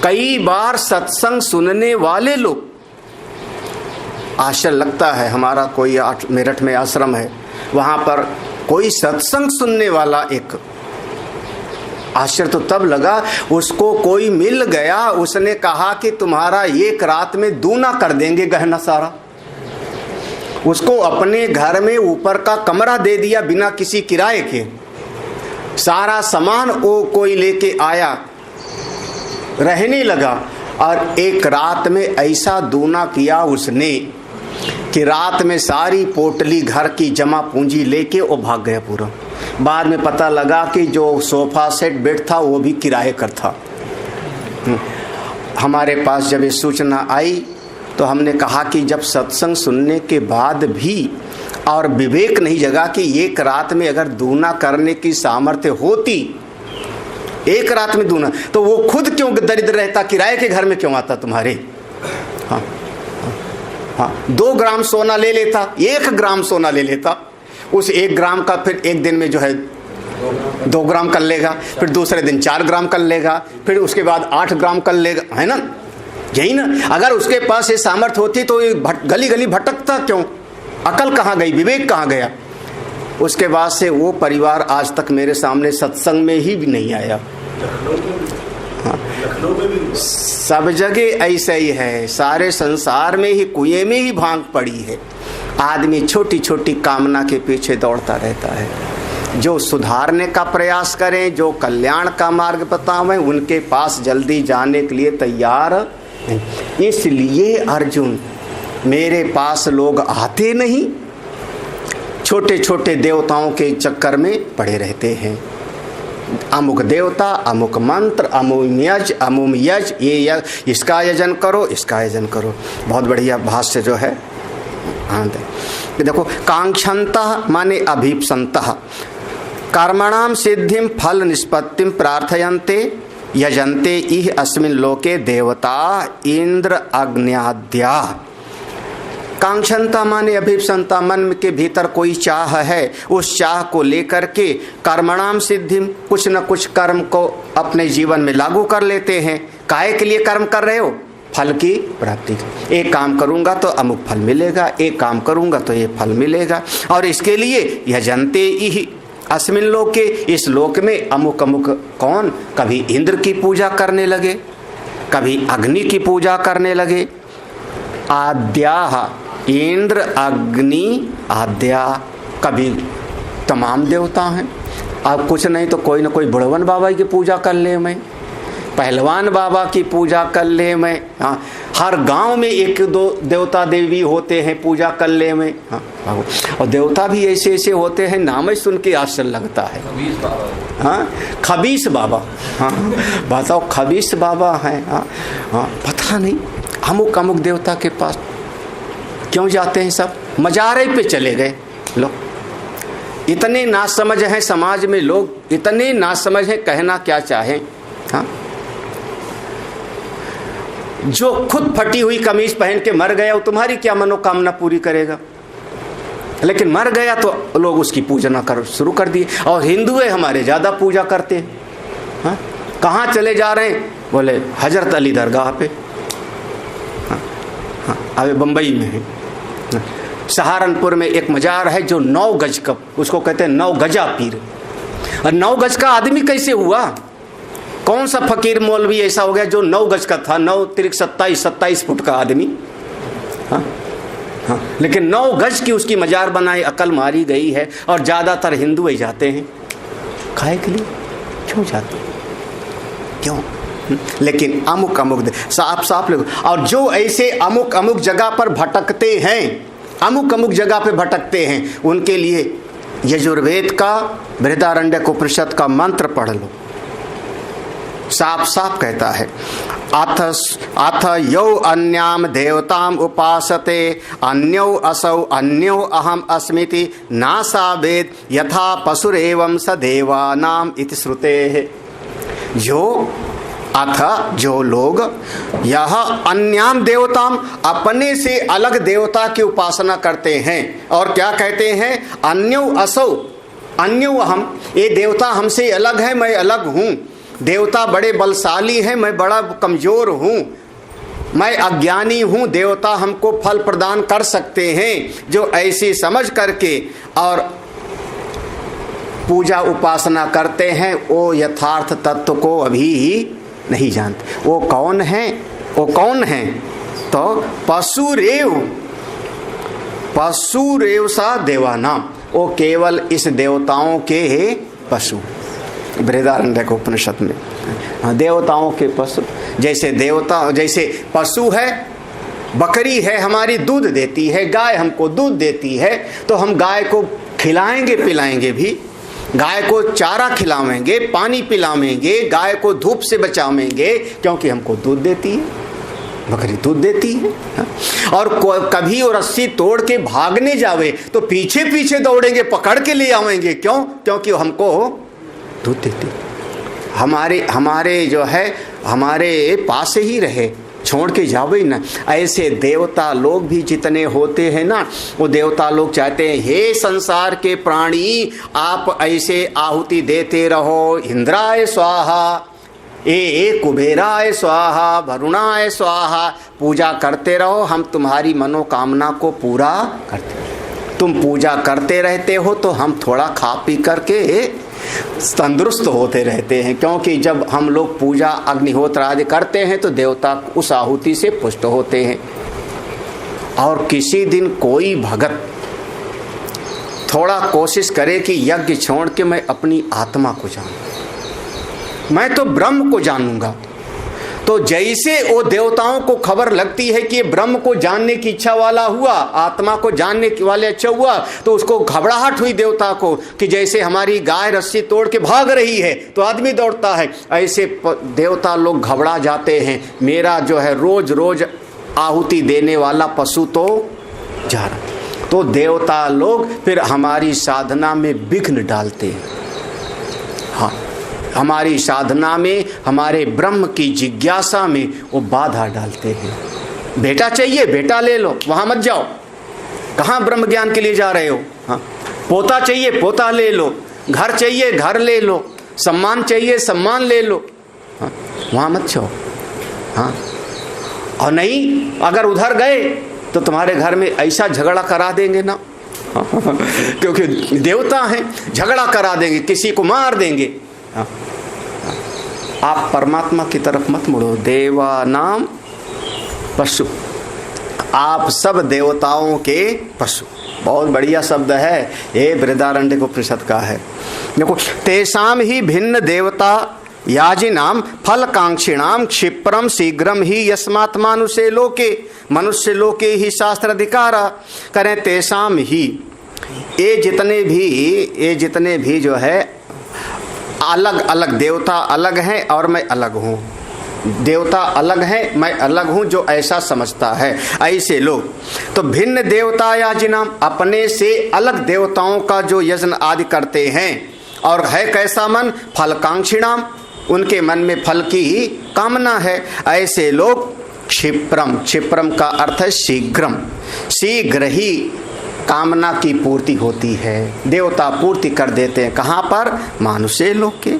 कई बार सत्संग सुनने वाले लोग, आश्चर्य लगता है, हमारा कोई मेरठ में आश्रम है, वहाँ पर कोई सत्संग सुनने वाला एक, आश्चर्य तो तब लगा, उसको कोई मिल गया, उसने कहा कि तुम्हारा एक रात में दूना कर देंगे गहना सारा। उसको अपने घर में ऊपर का कमरा दे दिया बिना किसी किराए के, सारा सामान वो कोई लेके आया, रहने लगा, और एक रात में ऐसा दूना किया उसने कि रात में सारी पोटली घर की जमा पूंजी लेके वो भाग गया पूरा। बाद में पता लगा कि जो सोफा सेट बेड था वो भी किराए कर था। हमारे पास जब ये सूचना आई तो हमने कहा कि जब सत्संग सुनने के बाद भी और विवेक नहीं जगा कि एक रात में अगर दूना करने की सामर्थ्य होती, एक रात में दूना, तो वो खुद क्यों दरिद्र रहता, किराए के घर में क्यों आता तुम्हारे। हाँ हाँ, 2 ग्राम सोना ले लेता, 1 ग्राम सोना ले लेता, उस 1 ग्राम का फिर एक दिन में जो है 2 ग्राम कर लेगा, फिर दूसरे दिन 4 ग्राम कर लेगा, फिर उसके बाद 8 ग्राम कर लेगा, है ना, यही ना। अगर उसके पास ये सामर्थ्य होती तो ये गली गली भटकता क्यों, अकल कहाँ गई, विवेक कहाँ गया। उसके बाद से वो परिवार आज तक मेरे सामने सत्संग में ही भी नहीं आया। हाँ, सब जगह ऐसा ही है, सारे संसार में ही कुएं में ही भांग पड़ी है। आदमी छोटी छोटी कामना के पीछे दौड़ता रहता है। जो सुधारने का प्रयास करें, जो कल्याण का मार्ग बतावें, उनके पास जल्दी जाने के लिए तैयार नहीं। इसलिए अर्जुन, मेरे पास लोग आते नहीं छोटे छोटे देवताओं के चक्कर में पड़े रहते हैं। अमुक देवता, अमुक मंत्र, अमुक यज, ये यज, इसका आयोजन करो, इसका आयोजन करो। बहुत बढ़िया भाष्य जो है देखो, कांक्षन्तः माने अभीप्सन्तः, कर्मणाम सिद्धिम फल निष्पत्तिम प्रार्थयन्ते यजन्ते इह अस्मिन् लोके देवता इंद्र अग्न्याद्या। कांक्षन्ता माने अभिप्सन्ता, मन के भीतर कोई चाह है, उस चाह को लेकर के कर्मणाम सिद्धिम, कुछ न कुछ कर्म को अपने जीवन में लागू कर लेते हैं। काहे के लिए कर्म कर रहे हो? फल की प्राप्ति। एक काम करूंगा तो अमुक फल मिलेगा, एक काम करूंगा तो ये फल मिलेगा, और इसके लिए यजन्ते इह अस्मिन् लोके, इस लोक में अमुक अमुक कौन, कभी इंद्र की पूजा करने लगे, कभी अग्नि की पूजा करने लगे। आद्याः, इंद्र अग्नि आद्या, कभी तमाम देवता हैं। अब कुछ नहीं तो कोई ना कोई बुढ़वन बाबा की पूजा कर ले मैं, पहलवान बाबा की पूजा कर ले मैं। हाँ, हर गांव में एक दो देवता देवी होते हैं, पूजा कर ले मैं। हाँ, और देवता भी ऐसे ऐसे होते हैं, नाम ही सुन के आश्चर्य लगता है। हाँ, खबीस बाबा। हाँ, बताओ, खबीस बाबा हैं। हाँ, हाँ, पता नहीं अमुक अमुक देवता के पास क्यों जाते हैं सब? मजारे पे चले गए लोग। इतने नासमझ हैं समाज में लोग, इतने नासमझ हैं, कहना क्या चाहें। हाँ, जो खुद फटी हुई कमीज पहन के मर गया, वो तुम्हारी क्या मनोकामना पूरी करेगा? लेकिन मर गया तो लोग उसकी पूजना कर शुरू कर दिए। और हिंदू हमारे ज्यादा पूजा करते हैं। हाँ, कहाँ चले जा रहे हैं? बोले हजरत अली दरगाह पे। हाँ, हाँ, अभी बम्बई में है। सहारनपुर में एक मजार है जो 9 गज का, उसको कहते हैं 9 गजा पीर। और 9 गज का आदमी कैसे हुआ? कौन सा फकीर मौलवी ऐसा हो गया जो 9 गज का था? 9 तिरिक 27 फुट का आदमी। हाँ, हाँ, लेकिन 9 गज की उसकी मजार बनाई, अकल मारी गई है। और ज्यादातर हिंदू ही जाते हैं। खाए के लिए क्यों जाते? क्यों? लेकिन अमुक अमुक साफ साफ लोग, और जो ऐसे अमुक अमुक जगह पर भटकते हैं, अमुक अमुक जगह पे भटकते हैं, उनके लिए यजुर्वेद का बृहदारण्यक उपनिषद का मंत्र पढ़ लो। साफ साफ कहता है, अथ यौ अन्याम देवताम उपासते अन्यो असौ अन्यो अहम अस्मिति नासा वेद यथा पशुरेवं स देवानाम इति श्रुते। जो लोग यह अन्याम देवताम, अपने से अलग देवता की उपासना करते हैं, और क्या कहते हैं? अन्यो असौ अन्यो अहम, ये देवता हमसे अलग है, मैं अलग हूँ। देवता बड़े बलशाली हैं, मैं बड़ा कमजोर हूँ, मैं अज्ञानी हूँ, देवता हमको फल प्रदान कर सकते हैं। जो ऐसी समझ करके और पूजा उपासना करते हैं, वो यथार्थ तत्व को अभी नहीं जानते। वो कौन है? वो कौन है? तो पशुरेव सा देवानाम, वो केवल इस देवताओं के पशु। बृहदारण्यक उपनिषद में देवताओं के पशु, जैसे देवता, जैसे पशु है, बकरी है हमारी दूध देती है, गाय हमको दूध देती है, तो हम गाय को खिलाएंगे पिलाएंगे भी, गाय को चारा खिलावेंगे, पानी पिलावेंगे, गाय को धूप से बचावेंगे, क्योंकि हमको दूध देती है, बकरी दूध देती है। और कभी वो रस्सी तोड़ के भागने जावे तो पीछे पीछे दौड़ेंगे, पकड़ के ले आवेंगे। क्यों? क्योंकि हमको दूध देती है। हमारे जो है हमारे पास ही रहे, छोड़ के जावे ना। ऐसे देवता लोग भी जितने होते हैं ना, वो देवता लोग चाहते हैं, हे संसार के प्राणी, आप ऐसे आहुति देते रहो, इंद्राय स्वाहा, ए कुबेराय स्वाहा, वरुणाय स्वाहा, पूजा करते रहो, हम तुम्हारी मनोकामना को पूरा करते हैं। तुम पूजा करते रहते हो तो हम थोड़ा खा पी करके तंदुरुस्त होते रहते हैं, क्योंकि जब हम लोग पूजा अग्निहोत्र आदि करते हैं तो देवता उस आहुति से पुष्ट होते हैं। और किसी दिन कोई भगत थोड़ा कोशिश करे कि यज्ञ छोड़ के मैं अपनी आत्मा को जानूं, मैं तो ब्रह्म को जानूंगा, तो जैसे वो देवताओं को खबर लगती है कि ब्रह्म को जानने की इच्छा वाला हुआ, आत्मा को जानने के वाले अच्छा हुआ, तो उसको घबराहट हुई देवता को कि जैसे हमारी गाय रस्सी तोड़ के भाग रही है तो आदमी दौड़ता है, ऐसे देवता लोग घबरा जाते हैं, मेरा जो है रोज रोज आहुति देने वाला पशु तो जा रहा। तो देवता लोग फिर हमारी साधना में विघ्न डालते हैं। हाँ, हमारी साधना में, हमारे ब्रह्म की जिज्ञासा में वो बाधा डालते हैं। बेटा चाहिए, बेटा ले लो, वहां मत जाओ, कहाँ ब्रह्म ज्ञान के लिए जा रहे हो। हाँ, पोता चाहिए, पोता ले लो, घर चाहिए, घर ले लो, सम्मान चाहिए, सम्मान ले लो, हाँ, वहां मत जाओ। हाँ, और नहीं, अगर उधर गए तो तुम्हारे घर में ऐसा झगड़ा करा देंगे ना, क्योंकि देवता हैं, झगड़ा करा देंगे, किसी को मार देंगे। हाँ, आप परमात्मा की तरफ मत मुड़ो। देवा नाम पशु, आप सब देवताओं के पशु। बहुत बढ़िया शब्द है ये, बृहदारण्यक उपनिषद का है। देखो, तेषाम ही भिन्न देवता याजिनाम फलकांक्षिणाम क्षिप्रम शीघ्रम ही यस्मात् मानुषे लोके, मनुष्य लोके ही शास्त्र अधिकारा। करें तेषाम ही, ये जितने भी जो है अलग अलग देवता अलग हैं और मैं अलग हूँ, देवता अलग हैं, मैं अलग हूँ, जो ऐसा समझता है, ऐसे लोग। तो भिन्न देवता या जिनाम, अपने से अलग देवताओं का जो यज्ञ आदि करते हैं, और है कैसा मन, फलकांक्षिणाम, उनके मन में फल की ही कामना है, ऐसे लोग क्षिप्रम, क्षिप्रम का अर्थ है शीघ्रम, शीघ्र ही कामना की पूर्ति होती है, देवता पूर्ति कर देते हैं। कहाँ पर, मानुष्य लोक के।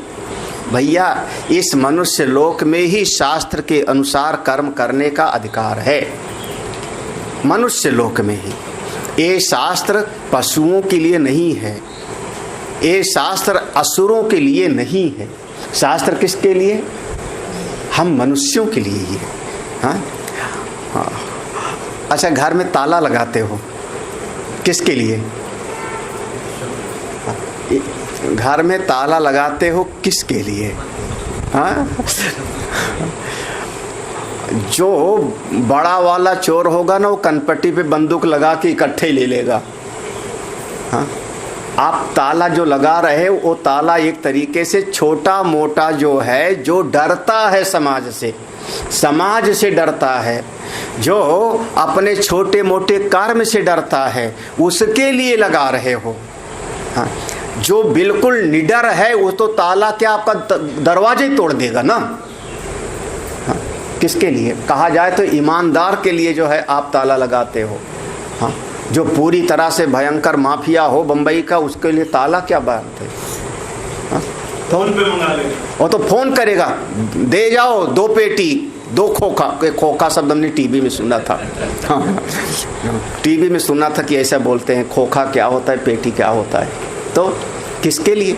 भैया, इस मनुष्य लोक में ही शास्त्र के अनुसार कर्म करने का अधिकार है, मनुष्य लोक में ही। ये शास्त्र पशुओं के लिए नहीं है, ये शास्त्र असुरों के लिए नहीं है, शास्त्र किसके लिए, हम मनुष्यों के लिए ही है। हाँ, हाँ। अच्छा, घर में ताला लगाते हो, किसके लिए, घर में ताला लगाते हो किसके लिए। हाँ, जो बड़ा वाला चोर होगा ना, वो कनपट्टी पे बंदूक लगा के इकट्ठे ले लेगा। हाँ, आप ताला जो लगा रहे हो, वो ताला एक तरीके से छोटा मोटा जो है, जो डरता है समाज से डरता है, जो अपने छोटे मोटे कर्म से डरता है, उसके लिए लगा रहे हो। हाँ, जो बिल्कुल निडर है वो तो ताला क्या आपका दरवाजे तोड़ देगा ना। हाँ, किसके लिए कहा जाए तो ईमानदार के लिए जो है आप ताला लगाते हो। हाँ, जो पूरी तरह से भयंकर माफिया हो बंबई का, उसके लिए ताला क्या बात है। हाँ, फोन पे मंगा लेगा, वो तो फोन करेगा, दे जाओ 2 पेटी 2 खोखा। खोखा शब्द हमने टीवी में सुना था। हाँ, टीवी में सुना था कि ऐसा बोलते हैं, खोखा क्या होता है, पेटी क्या होता है। तो किसके लिए,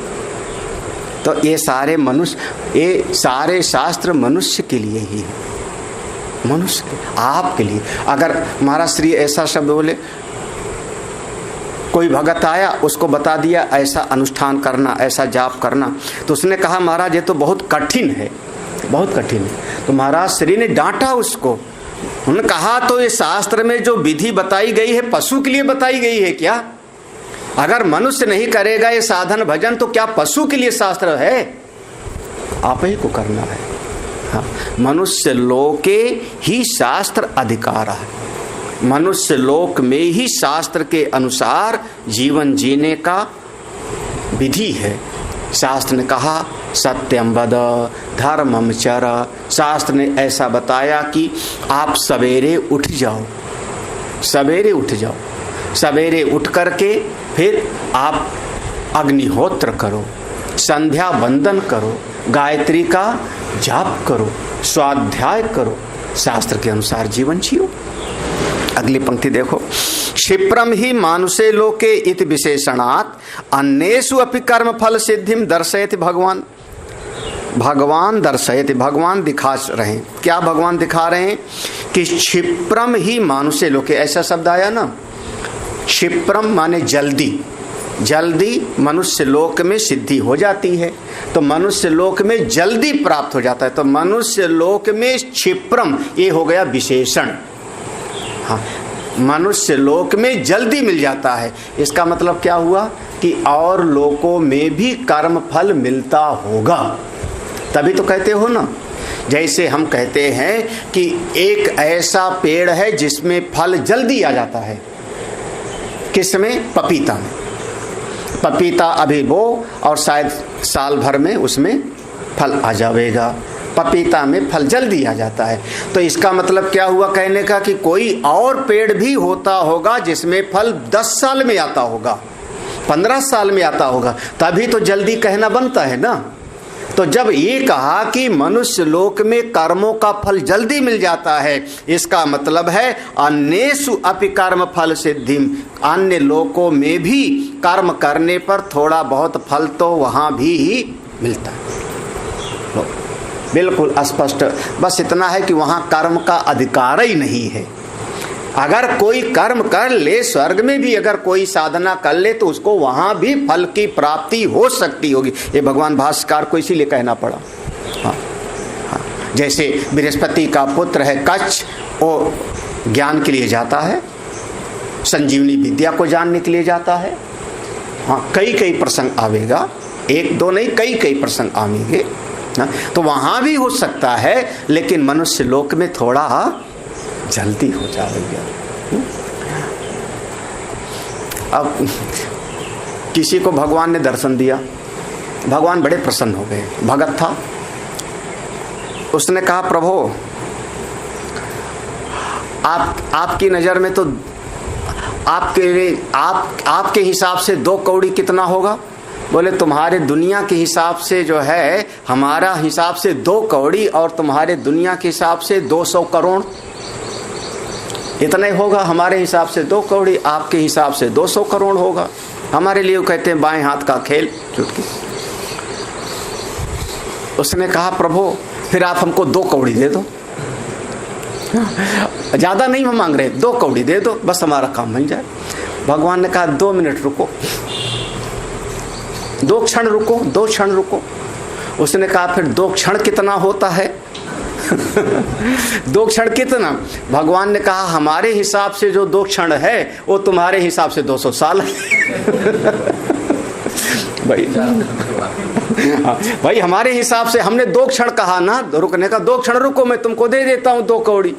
तो ये सारे मनुष्य, ये सारे शास्त्र मनुष्य के लिए ही है, मनुष्य के, आपके लिए। अगर महाराज श्री ऐसा शब्द बोले, कोई भगत आया, उसको बता दिया ऐसा अनुष्ठान करना, ऐसा जाप करना, तो उसने कहा महाराज ये तो बहुत कठिन है, बहुत कठिन है। तो महाराज श्री ने डांटा उसको, उन्होंने कहा तो ये शास्त्र में जो विधि बताई गई है पशु के लिए बताई गई है क्या? अगर मनुष्य नहीं करेगा ये साधन भजन तो क्या पशु के लिए शास्त्र है? आप ही को करना है। हाँ, मनुष्य लोके ही शास्त्र अधिकार है, मनुष्य लोक में ही शास्त्र के अनुसार जीवन जीने का विधि है। शास्त्र ने कहा सत्यम वद धर्मम चर, शास्त्र ने ऐसा बताया कि आप सवेरे उठ जाओ, सवेरे उठ जाओ, सवेरे उठ करके फिर आप अग्निहोत्र करो, संध्या वंदन करो, गायत्री का जाप करो, स्वाध्याय करो, शास्त्र के अनुसार जीवन जियो। अगली पंक्ति देखो, क्षिप्रम ही मानुषे लोके इति विशेषणात् अन्येषु अपि कर्म फल सिद्धिम दर्शयति भगवान। भगवान दर्शयति, भगवान दिखा रहे हैं। क्या भगवान दिखा रहे हैं? कि क्षिप्रम ही मानुषे लोके, ऐसा शब्द आया ना, क्षिप्रम माने जल्दी, जल्दी मनुष्य लोक में सिद्धि हो जाती है, तो मनुष्य लोक में जल्दी प्राप्त हो जाता है। तो मनुष्य लोक में क्षिप्रम, ये हो गया विशेषण। हाँ, मनुष्य लोक में जल्दी मिल जाता है। इसका मतलब क्या हुआ कि और लोकों में भी कर्म फल मिलता होगा, तभी तो कहते हो ना। जैसे हम कहते हैं कि एक ऐसा पेड़ है जिसमें फल जल्दी आ जाता है, किसमें? पपीता में। पपीता अभी बो और शायद साल भर में उसमें फल आ जाएगा। पपीता में फल जल्दी आ जाता है। तो इसका मतलब क्या हुआ कहने का कि कोई और पेड़ भी होता होगा जिसमें फल 10 साल में आता होगा, 15 साल में आता होगा, तभी तो जल्दी कहना बनता है ना। तो जब ये कहा कि मनुष्य लोक में कर्मों का फल जल्दी मिल जाता है, इसका मतलब है अन्येषु अपि कर्म फल सिद्धिम, अन्य लोकों में भी कर्म करने पर थोड़ा बहुत फल तो वहां भी ही मिलता है। बिल्कुल स्पष्ट। बस इतना है कि वहां कर्म का अधिकार ही नहीं है। अगर कोई कर्म कर ले, स्वर्ग में भी अगर कोई साधना कर ले, तो उसको वहां भी फल की प्राप्ति हो सकती होगी। ये भगवान भाष्यकार को इसीलिए कहना पड़ा। हाँ, हाँ। जैसे बृहस्पति का पुत्र है कच्छ, वो ज्ञान के लिए जाता है, संजीवनी विद्या को जानने के लिए जाता है। हाँ, कई प्रसंग आवेगा, एक दो नहीं, कई प्रसंग आवेंगे। तो वहां भी हो सकता है, लेकिन मनुष्य लोक में थोड़ा जल्दी हो जाएगा। अब किसी को भगवान ने दर्शन दिया, भगवान बड़े प्रसन्न हो गए। भगत था, उसने कहा प्रभु आपकी नजर में तो आपके हिसाब से 2 कौड़ी कितना होगा? बोले तुम्हारे दुनिया के हिसाब से जो है, हमारा हिसाब से 2 कौड़ी और तुम्हारे दुनिया के हिसाब से 200 करोड़, इतना ही होगा। हमारे हिसाब से 2 कौड़ी, आपके हिसाब से 200 करोड़ होगा। हमारे लिए वो कहते हैं बाएं हाथ का खेल, चुटकी। उसने कहा प्रभु फिर आप हमको 2 कौड़ी दे दो, ज्यादा नहीं हम मांग रहे, 2 कौड़ी दे दो, बस हमारा काम बन जाए। भगवान ने कहा 2 मिनट रुको, 2 क्षण रुको, 2 क्षण रुको। उसने कहा फिर 2 क्षण कितना होता है? 2 क्षण कितना? भगवान ने कहा हमारे हिसाब से जो 2 क्षण है वो तुम्हारे हिसाब से 200 साल है। भाई हमारे हिसाब से हमने 2 क्षण कहा ना, रुकने का 2 क्षण रुको, मैं तुमको दे देता हूँ 2 कौड़ी,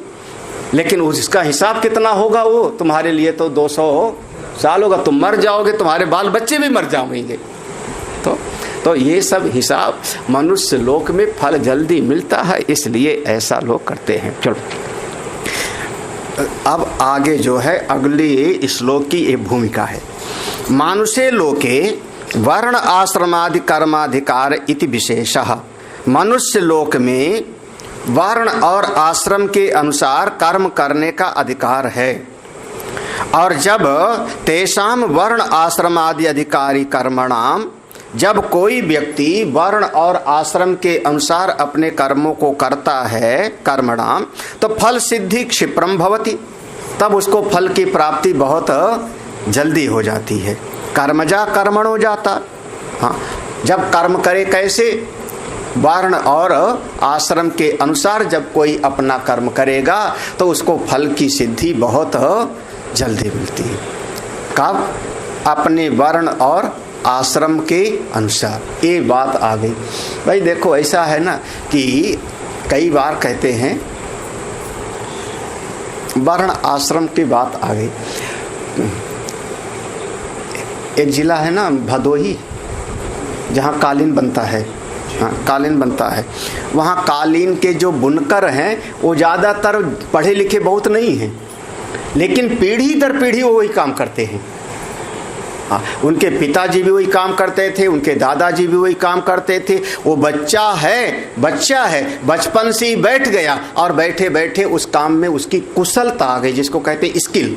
लेकिन उसका हिसाब कितना होगा? वो तुम्हारे लिए तो 200 साल होगा, तुम मर जाओगे, तुम्हारे बाल बच्चे भी मर जाएंगे। तो ये सब हिसाब, मनुष्य लोक में फल जल्दी मिलता है, इसलिए ऐसा लोग करते हैं। चलो अब आगे जो है अगली श्लोक की एक भूमिका है। मानुषे लोके वर्ण आश्रमादि कर्माधिकार इति विशेषः, मनुष्य लोक में वर्ण और आश्रम के अनुसार कर्म करने का अधिकार है। और जब तेषाम वर्ण आश्रमादि अधिकारी कर्मणाम, जब कोई व्यक्ति वर्ण और आश्रम के अनुसार अपने कर्मों को करता है, कर्मणाम, तो फल सिद्धि क्षिप्रम भवति, तब उसको फल की प्राप्ति बहुत जल्दी हो जाती है। कर्मजा कर्मणो जाता। हाँ, जब कर्म करे कैसे? वर्ण और आश्रम के अनुसार जब कोई अपना कर्म करेगा तो उसको फल की सिद्धि बहुत जल्दी मिलती है। कब? अपने वर्ण और आश्रम के अनुसार। ये बात आ गई। भाई देखो ऐसा है ना कि कई बार कहते हैं वर्ण आश्रम की बात आ गई। एक जिला है ना भदोही, जहाँ कालीन बनता है। हाँ, कालीन बनता है। वहाँ कालीन के जो बुनकर हैं वो ज़्यादातर पढ़े लिखे बहुत नहीं हैं, लेकिन पीढ़ी दर पीढ़ी वो वही काम करते हैं। उनके पिताजी भी वही काम करते थे, उनके दादाजी भी वही काम करते थे। वो बच्चा है, बचपन से ही बैठ गया और बैठे बैठे उस काम में उसकी कुशलता आ गई, जिसको कहते हैं स्किल।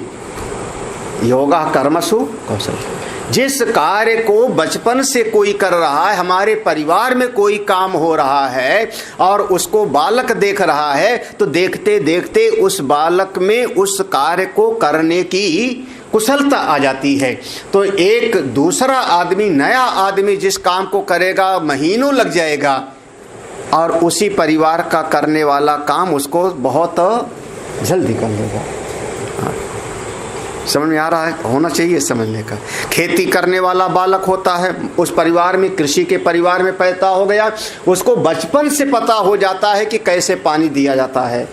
योगा कर्मसु कौशल। जिस कार्य को बचपन से कोई कर रहा है, हमारे परिवार में कोई काम हो रहा है और उसको बालक देख रहा है, तो देखते देखते उस बालक में उस कार्य को करने की कुशलता आ जाती है। तो एक दूसरा आदमी, नया आदमी जिस काम को करेगा महीनों लग जाएगा, और उसी परिवार का करने वाला काम उसको बहुत जल्दी कर लेगा। समझ में आ रहा है? होना चाहिए समझने का। खेती करने वाला बालक होता है, उस परिवार में, कृषि के परिवार में पैदा हो गया, उसको बचपन से पता हो जाता है कि कैसे पानी दिया जाता है,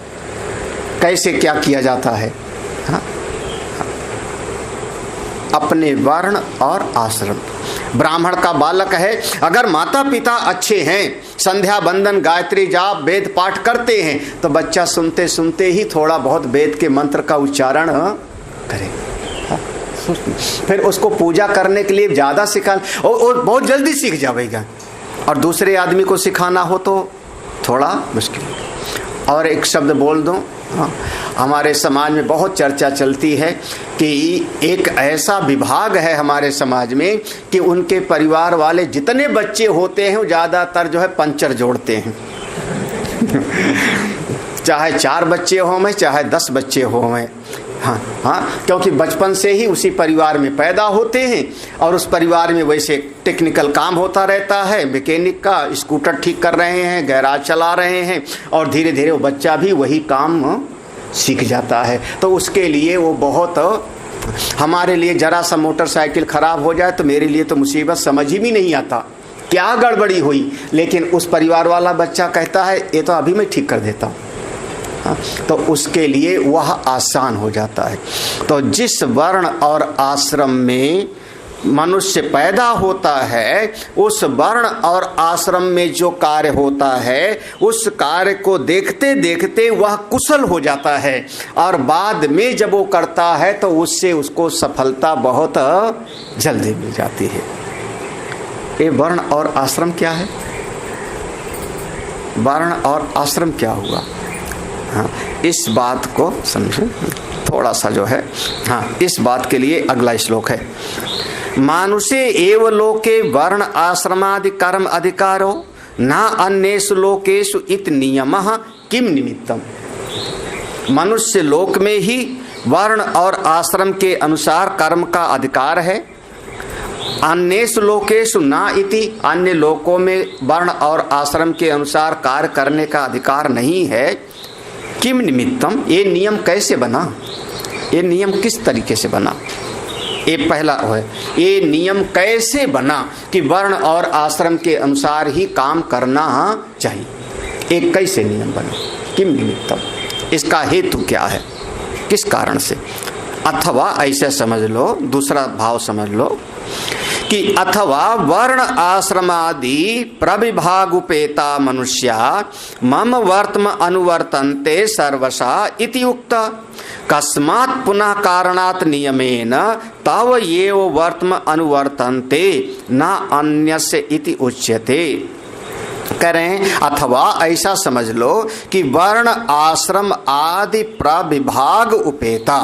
कैसे क्या किया जाता है। हाँ? अपने वर्ण और आश्रम। ब्राह्मण का बालक है, अगर माता पिता अच्छे हैं, संध्या बंदन गायत्री जाप वेद पाठ करते हैं, तो बच्चा सुनते सुनते ही थोड़ा बहुत वेद के मंत्र का उच्चारण करे। फिर उसको पूजा करने के लिए ज़्यादा सिखा, और बहुत जल्दी सीख जाएगा। और दूसरे आदमी को सिखाना हो तो थोड़ा मुश्किल। और एक शब्द बोल दूं, हमारे समाज में बहुत चर्चा चलती है कि एक ऐसा विभाग है हमारे समाज में कि उनके परिवार वाले जितने बच्चे होते हैं वो ज़्यादातर जो है पंचर जोड़ते हैं। चाहे 4 बच्चे हों चाहे 10 बच्चे हों। हाँ, क्योंकि बचपन से ही उसी परिवार में पैदा होते हैं, और उस परिवार में वैसे टेक्निकल काम होता रहता है, मैकेनिक का, स्कूटर ठीक कर रहे हैं, गैराज चला रहे हैं, और धीरे धीरे वो बच्चा भी वही काम सीख जाता है। तो उसके लिए वो बहुत, हमारे लिए जरा सा मोटरसाइकिल खराब हो जाए तो मेरे लिए तो मुसीबत समझ ही भी नहीं आता क्या गड़बड़ी हुई, लेकिन उस परिवार वाला बच्चा कहता है ये तो अभी मैं ठीक कर देता हूँ। तो उसके लिए वह आसान हो जाता है। तो जिस वर्ण और आश्रम में मनुष्य पैदा होता है, उस वर्ण और आश्रम में जो कार्य होता है, उस कार्य को देखते देखते वह कुशल हो जाता है, और बाद में जब वो करता है तो उससे उसको सफलता बहुत जल्दी मिल जाती है। ये वर्ण और आश्रम क्या है? वर्ण और आश्रम क्या हुआ? हाँ, इस बात को समझे थोड़ा सा जो है। हाँ, इस बात के लिए अगला श्लोक है, मानुषे एव लोके वर्ण आश्रमादि कर्म अधिकारो न अन्येषु लोकेषु इत नियमः किम निमित्तम। मनुष्य लोक में ही वर्ण और आश्रम के अनुसार कर्म का अधिकार है, अन्येषु लोकेषु न इति, अन्य लोकों में वर्ण और आश्रम के अनुसार कार्य करने का अधिकार नहीं है। किम निमित्तम, ये नियम कैसे बना, ये नियम किस तरीके से बना? ये पहला है, ये नियम कैसे बना कि वर्ण और आश्रम के अनुसार ही काम करना चाहिए? एक कैसे नियम बना? किम निमित्तम, इसका हेतु क्या है, किस कारण से? अथवा ऐसे समझ लो, दूसरा भाव समझ लो कि अथवा वर्ण आश्रमादि प्रविभागुपेता मनुष्या मम वर्तम अनुवर्तन्ते सर्वशा इति उक्त, कस्मात् पुनः कारणात् नियमेन तव एव वर्तम अनुवर्तन्ते न अन्यस्य इति उच्यते। कह रहे हैं अथवा ऐसा समझ लो कि वर्ण आश्रम आदि प्रविभाग उपेता,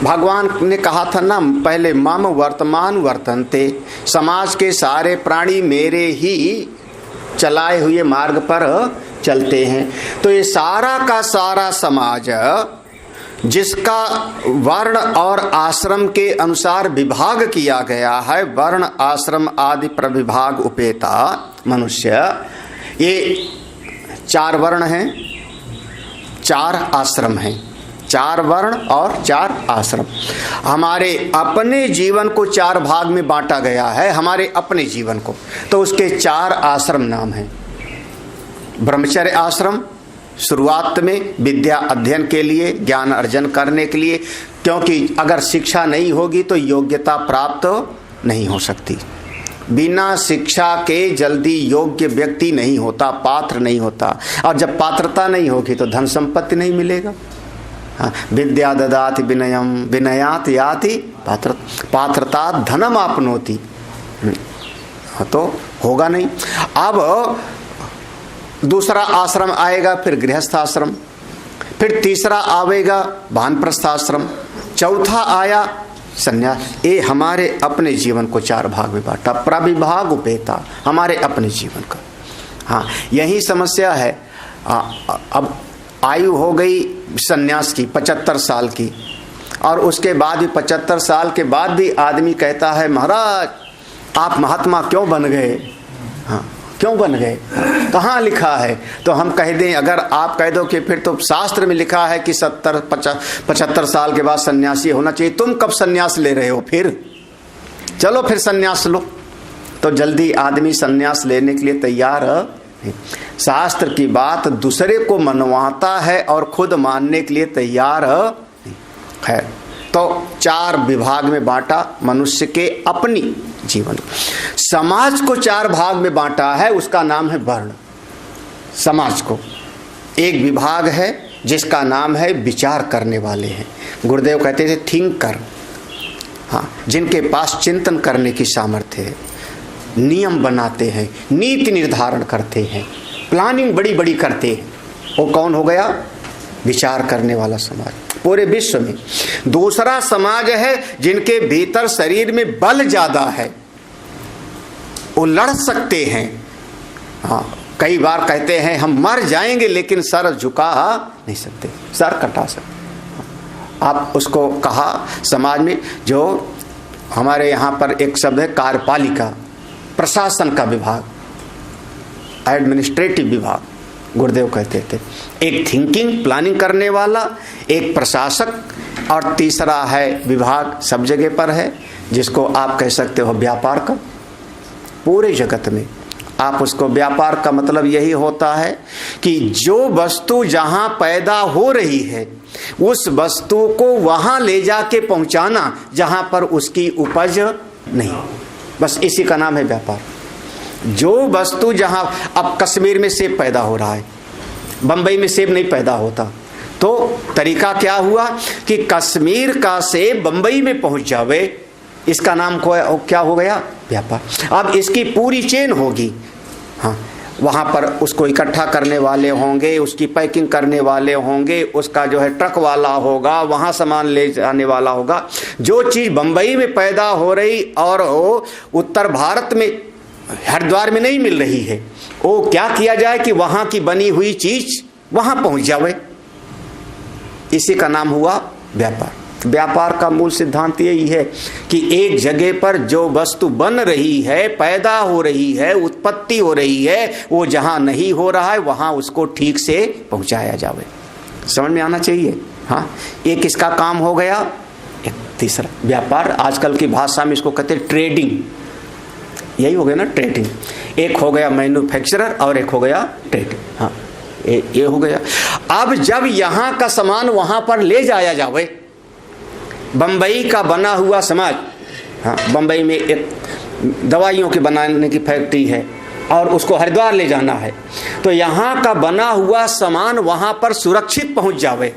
भगवान ने कहा था ना पहले, मम वर्तमान वर्तन्ते, समाज के सारे प्राणी मेरे ही चलाए हुए मार्ग पर चलते हैं। तो ये सारा का सारा समाज जिसका वर्ण और आश्रम के अनुसार विभाग किया गया है, वर्ण आश्रम आदि प्रविभाग उपेता मनुष्य, ये 4 वर्ण हैं, 4 आश्रम हैं, 4 वर्ण और 4 आश्रम। हमारे अपने जीवन को 4 भाग में बांटा गया है, हमारे अपने जीवन को, तो उसके 4 आश्रम नाम हैं। ब्रह्मचर्य आश्रम शुरुआत में विद्या अध्ययन के लिए, ज्ञान अर्जन करने के लिए, क्योंकि अगर शिक्षा नहीं होगी तो योग्यता प्राप्त नहीं हो सकती। बिना शिक्षा के जल्दी योग्य व्यक्ति नहीं होता, पात्र नहीं होता, और जब पात्रता नहीं होगी तो धन संपत्ति नहीं मिलेगा। विद्या ददाति विनयम विनयात याति पात्रता धनम आपनोति, तो होगा नहीं। अब दूसरा आश्रम आएगा, फिर गृहस्थ आश्रम, फिर तीसरा आवेगा वानप्रस्थ आश्रम, चौथा आया संन्यास। ये हमारे अपने जीवन को 4 भाग में बांटा, प्रविभाग उपेता, हमारे अपने जीवन का। हाँ, यही समस्या है। अब आयु हो गई संन्यास की 75 साल की, और उसके बाद भी 75 साल के बाद भी आदमी कहता है महाराज आप महात्मा क्यों बन गए? हाँ, क्यों बन गए? कहाँ लिखा है? तो हम कह दें, अगर आप कह दो कि फिर तो शास्त्र में लिखा है कि 75 साल के बाद सन्यासी होना चाहिए, तुम कब सन्यास ले रहे हो? फिर चलो फिर सन्यास लो। तो जल्दी आदमी सन्यास लेने के लिए तैयार है। शास्त्र की बात दूसरे को मनवाता है और खुद मानने के लिए तैयार है। तो 4 विभाग में बांटा मनुष्य के अपनी जीवन। समाज को 4 भाग में बांटा है, उसका नाम है वर्ण। समाज को एक विभाग है जिसका नाम है विचार करने वाले हैं। गुरुदेव कहते थे थिंकर, हाँ, जिनके पास चिंतन करने की सामर्थ्य है, नियम बनाते हैं, नीति निर्धारण करते हैं, प्लानिंग बड़ी बड़ी करते हैं। वो कौन हो गया? विचार करने वाला समाज पूरे विश्व में। दूसरा समाज है जिनके भीतर शरीर में बल ज्यादा है, वो लड़ सकते हैं। हाँ, कई बार कहते हैं हम मर जाएंगे लेकिन सर झुका नहीं सकते, सर कटा सकते। आप उसको कहा समाज में, जो हमारे यहाँ पर एक शब्द है कार्यपालिका, प्रशासन का विभाग, एडमिनिस्ट्रेटिव विभाग गुरुदेव कहते थे। एक थिंकिंग प्लानिंग करने वाला, एक प्रशासक, और तीसरा है विभाग सब जगह पर है जिसको आप कह सकते हो व्यापार का। पूरे जगत में आप उसको, व्यापार का मतलब यही होता है कि जो वस्तु जहां पैदा हो रही है उस वस्तु को वहां ले जाके पहुंचाना जहां पर उसकी उपज नहीं, बस इसी का नाम है व्यापार। जो वस्तु जहां, अब कश्मीर में सेब पैदा हो रहा है, बंबई में सेब नहीं पैदा होता, तो तरीका क्या हुआ कि कश्मीर का सेब बंबई में पहुंच जावे, इसका नाम क्या हो गया? व्यापार। अब इसकी पूरी चेन होगी। हाँ, वहाँ पर उसको इकट्ठा करने वाले होंगे, उसकी पैकिंग करने वाले होंगे, उसका जो है ट्रक वाला होगा, वहाँ सामान ले जाने वाला होगा। जो चीज़ बंबई में पैदा हो रही और उत्तर भारत में हरिद्वार में नहीं मिल रही है, वो क्या किया जाए कि वहाँ की बनी हुई चीज़ वहाँ पहुँच जावे, इसी का नाम हुआ व्यापार। व्यापार का मूल सिद्धांत यही है कि एक जगह पर जो वस्तु बन रही है, पैदा हो रही है, उत्पत्ति हो रही है, वो जहां नहीं हो रहा है वहां उसको ठीक से पहुंचाया जावे। समझ में आना चाहिए। हाँ, एक इसका काम हो गया। एक तीसरा व्यापार, आजकल की भाषा में इसको कहते हैं ट्रेडिंग, यही हो गया ना, ट्रेडिंग। एक हो गया मैन्युफैक्चरर और एक हो गया ट्रेडिंग। हाँ, ये हो गया। अब जब यहाँ का सामान वहां पर ले जाया जावे, बंबई का बना हुआ समाज, हाँ, बंबई में एक दवाइयों के बनाने की फैक्ट्री है और उसको हरिद्वार ले जाना है, तो यहाँ का बना हुआ सामान वहाँ पर सुरक्षित पहुँच जावे,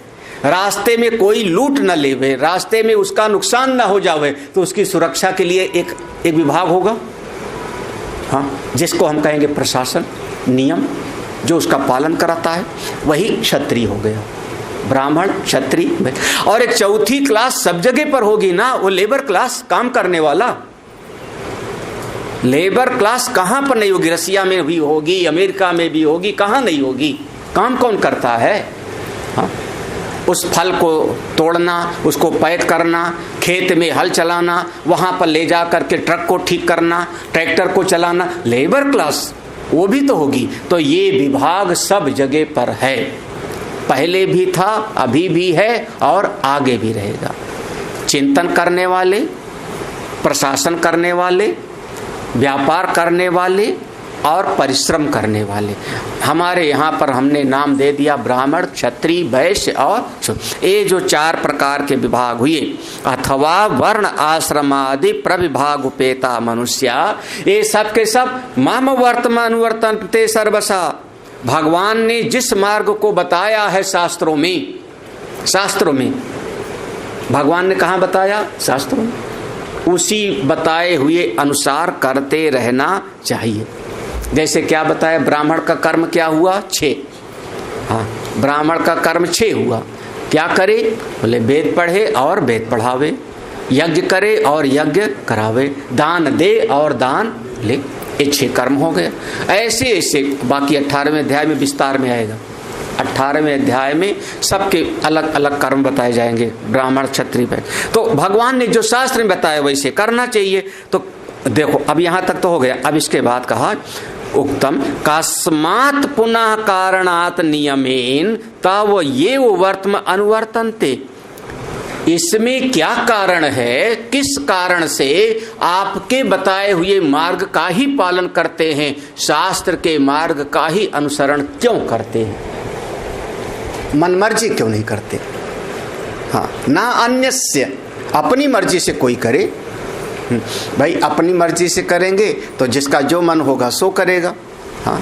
रास्ते में कोई लूट न लेवे, रास्ते में उसका नुकसान न हो जावे, तो उसकी सुरक्षा के लिए एक विभाग होगा, हाँ, जिसको हम कहेंगे प्रशासन, नियम, जो उसका पालन कराता है, वही क्षत्रिय हो गया, ब्राह्मण, क्षत्रिय। और एक चौथी क्लास सब जगह पर होगी ना, वो लेबर क्लास, काम करने वाला। लेबर क्लास कहां पर नहीं होगी? रसिया में भी होगी, अमेरिका में भी होगी, कहां नहीं होगी? काम कौन करता है? हाँ? उस फल को तोड़ना, उसको पैक करना, खेत में हल चलाना, वहां पर ले जा करके ट्रक को ठीक करना, ट्रैक्टर को चलाना, लेबर क्लास वो भी तो होगी। तो ये विभाग सब जगह पर है, पहले भी था, अभी भी है और आगे भी रहेगा। चिंतन करने वाले, प्रशासन करने वाले, व्यापार करने वाले और परिश्रम करने वाले। हमारे यहाँ पर हमने नाम दे दिया ब्राह्मण, क्षत्रिय, वैश्य और शूद्र। ये जो 4 प्रकार के विभाग हुए, अथवा वर्ण आश्रमादि प्रविभाग उपेता मनुष्या, ये सब के सब माम वर्तमान वर्तन्ते सर्वसा। भगवान ने जिस मार्ग को बताया है शास्त्रों में भगवान ने कहाँ बताया? शास्त्रों में। उसी बताए हुए अनुसार करते रहना चाहिए। जैसे क्या बताया? ब्राह्मण का कर्म क्या हुआ? 6। हाँ, ब्राह्मण का कर्म 6 हुआ। क्या करे? बोले वेद पढ़े और वेद पढ़ावे, यज्ञ करे और यज्ञ करावे, दान दे और दान ले। ये 6 कर्म हो गए। ऐसे ऐसे बाकी 18वें अध्याय में विस्तार में आएगा। 18वें अध्याय में सबके अलग अलग कर्म बताए जाएंगे, ब्राह्मण क्षत्रिय पे। तो भगवान ने जो शास्त्र में बताया वैसे करना चाहिए। तो देखो अब यहाँ तक तो हो गया। अब इसके बाद कहा उक्तम कस्मात् पुनः कारणात् नियमेन तव ये वर्तम अनुवर्तन्ते। इसमें क्या कारण है, किस कारण से आपके बताए हुए मार्ग का ही पालन करते हैं, शास्त्र के मार्ग का ही अनुसरण क्यों करते हैं, मनमर्जी क्यों नहीं करते। हाँ, ना अन्यस्य, अपनी मर्जी से कोई करे। भाई अपनी मर्जी से करेंगे तो जिसका जो मन होगा सो करेगा। हाँ,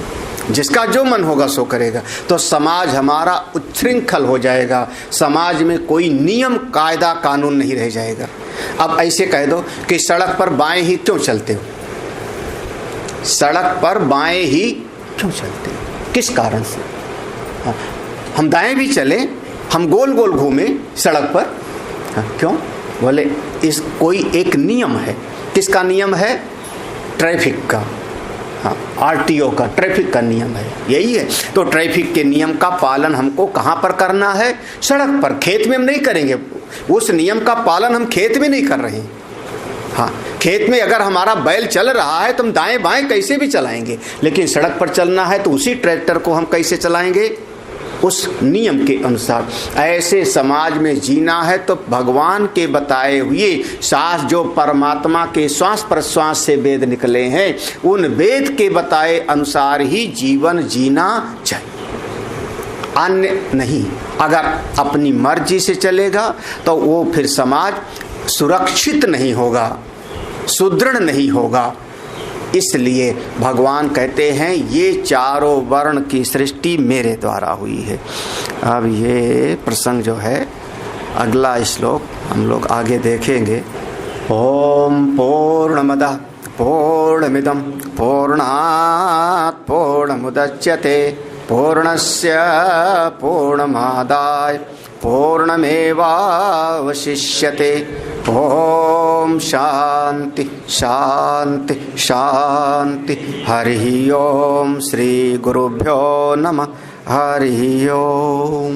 जिसका जो मन होगा सो करेगा, तो समाज हमारा उच्छृंखल हो जाएगा, समाज में कोई नियम कायदा कानून नहीं रह जाएगा। अब ऐसे कह दो कि सड़क पर बाएं ही क्यों चलते हो, सड़क पर बाएं ही क्यों चलते हो, किस कारण से। हाँ, हम दाएं भी चले, हम गोल गोल घूमे सड़क पर। हाँ, क्यों, बोले इस कोई एक नियम है। किसका नियम है, ट्रैफिक का। हाँ, आरटीओ का, ट्रैफिक का नियम है, यही है। तो ट्रैफिक के नियम का पालन हमको कहाँ पर करना है, सड़क पर। खेत में हम नहीं करेंगे, उस नियम का पालन हम खेत में नहीं कर रहे हैं। हाँ, खेत में अगर हमारा बैल चल रहा है तो हम दाएं बाएं कैसे भी चलाएंगे, लेकिन सड़क पर चलना है तो उसी ट्रैक्टर को हम कैसे चलाएंगे, उस नियम के अनुसार। ऐसे समाज में जीना है तो भगवान के बताए हुए शास्त्र, जो परमात्मा के श्वास प्रश्वास से वेद निकले हैं, उन वेद के बताए अनुसार ही जीवन जीना चाहिए, अन्य नहीं। अगर अपनी मर्जी से चलेगा तो वो फिर समाज सुरक्षित नहीं होगा, सुदृढ़ नहीं होगा। इसलिए भगवान कहते हैं ये चारों वर्ण की सृष्टि मेरे द्वारा हुई है। अब ये प्रसंग जो है, अगला श्लोक हम लोग आगे देखेंगे। ओम पूर्णमदः पूर्णमिदं पूर्णात् पूर्णमुदच्यते पूर्णस्य पूर्णमादाय पूर्णमेवावशिष्यते। ओम शांति शांति शांति। हरि ओम। श्री गुरुभ्यो नमः। हरि ओम।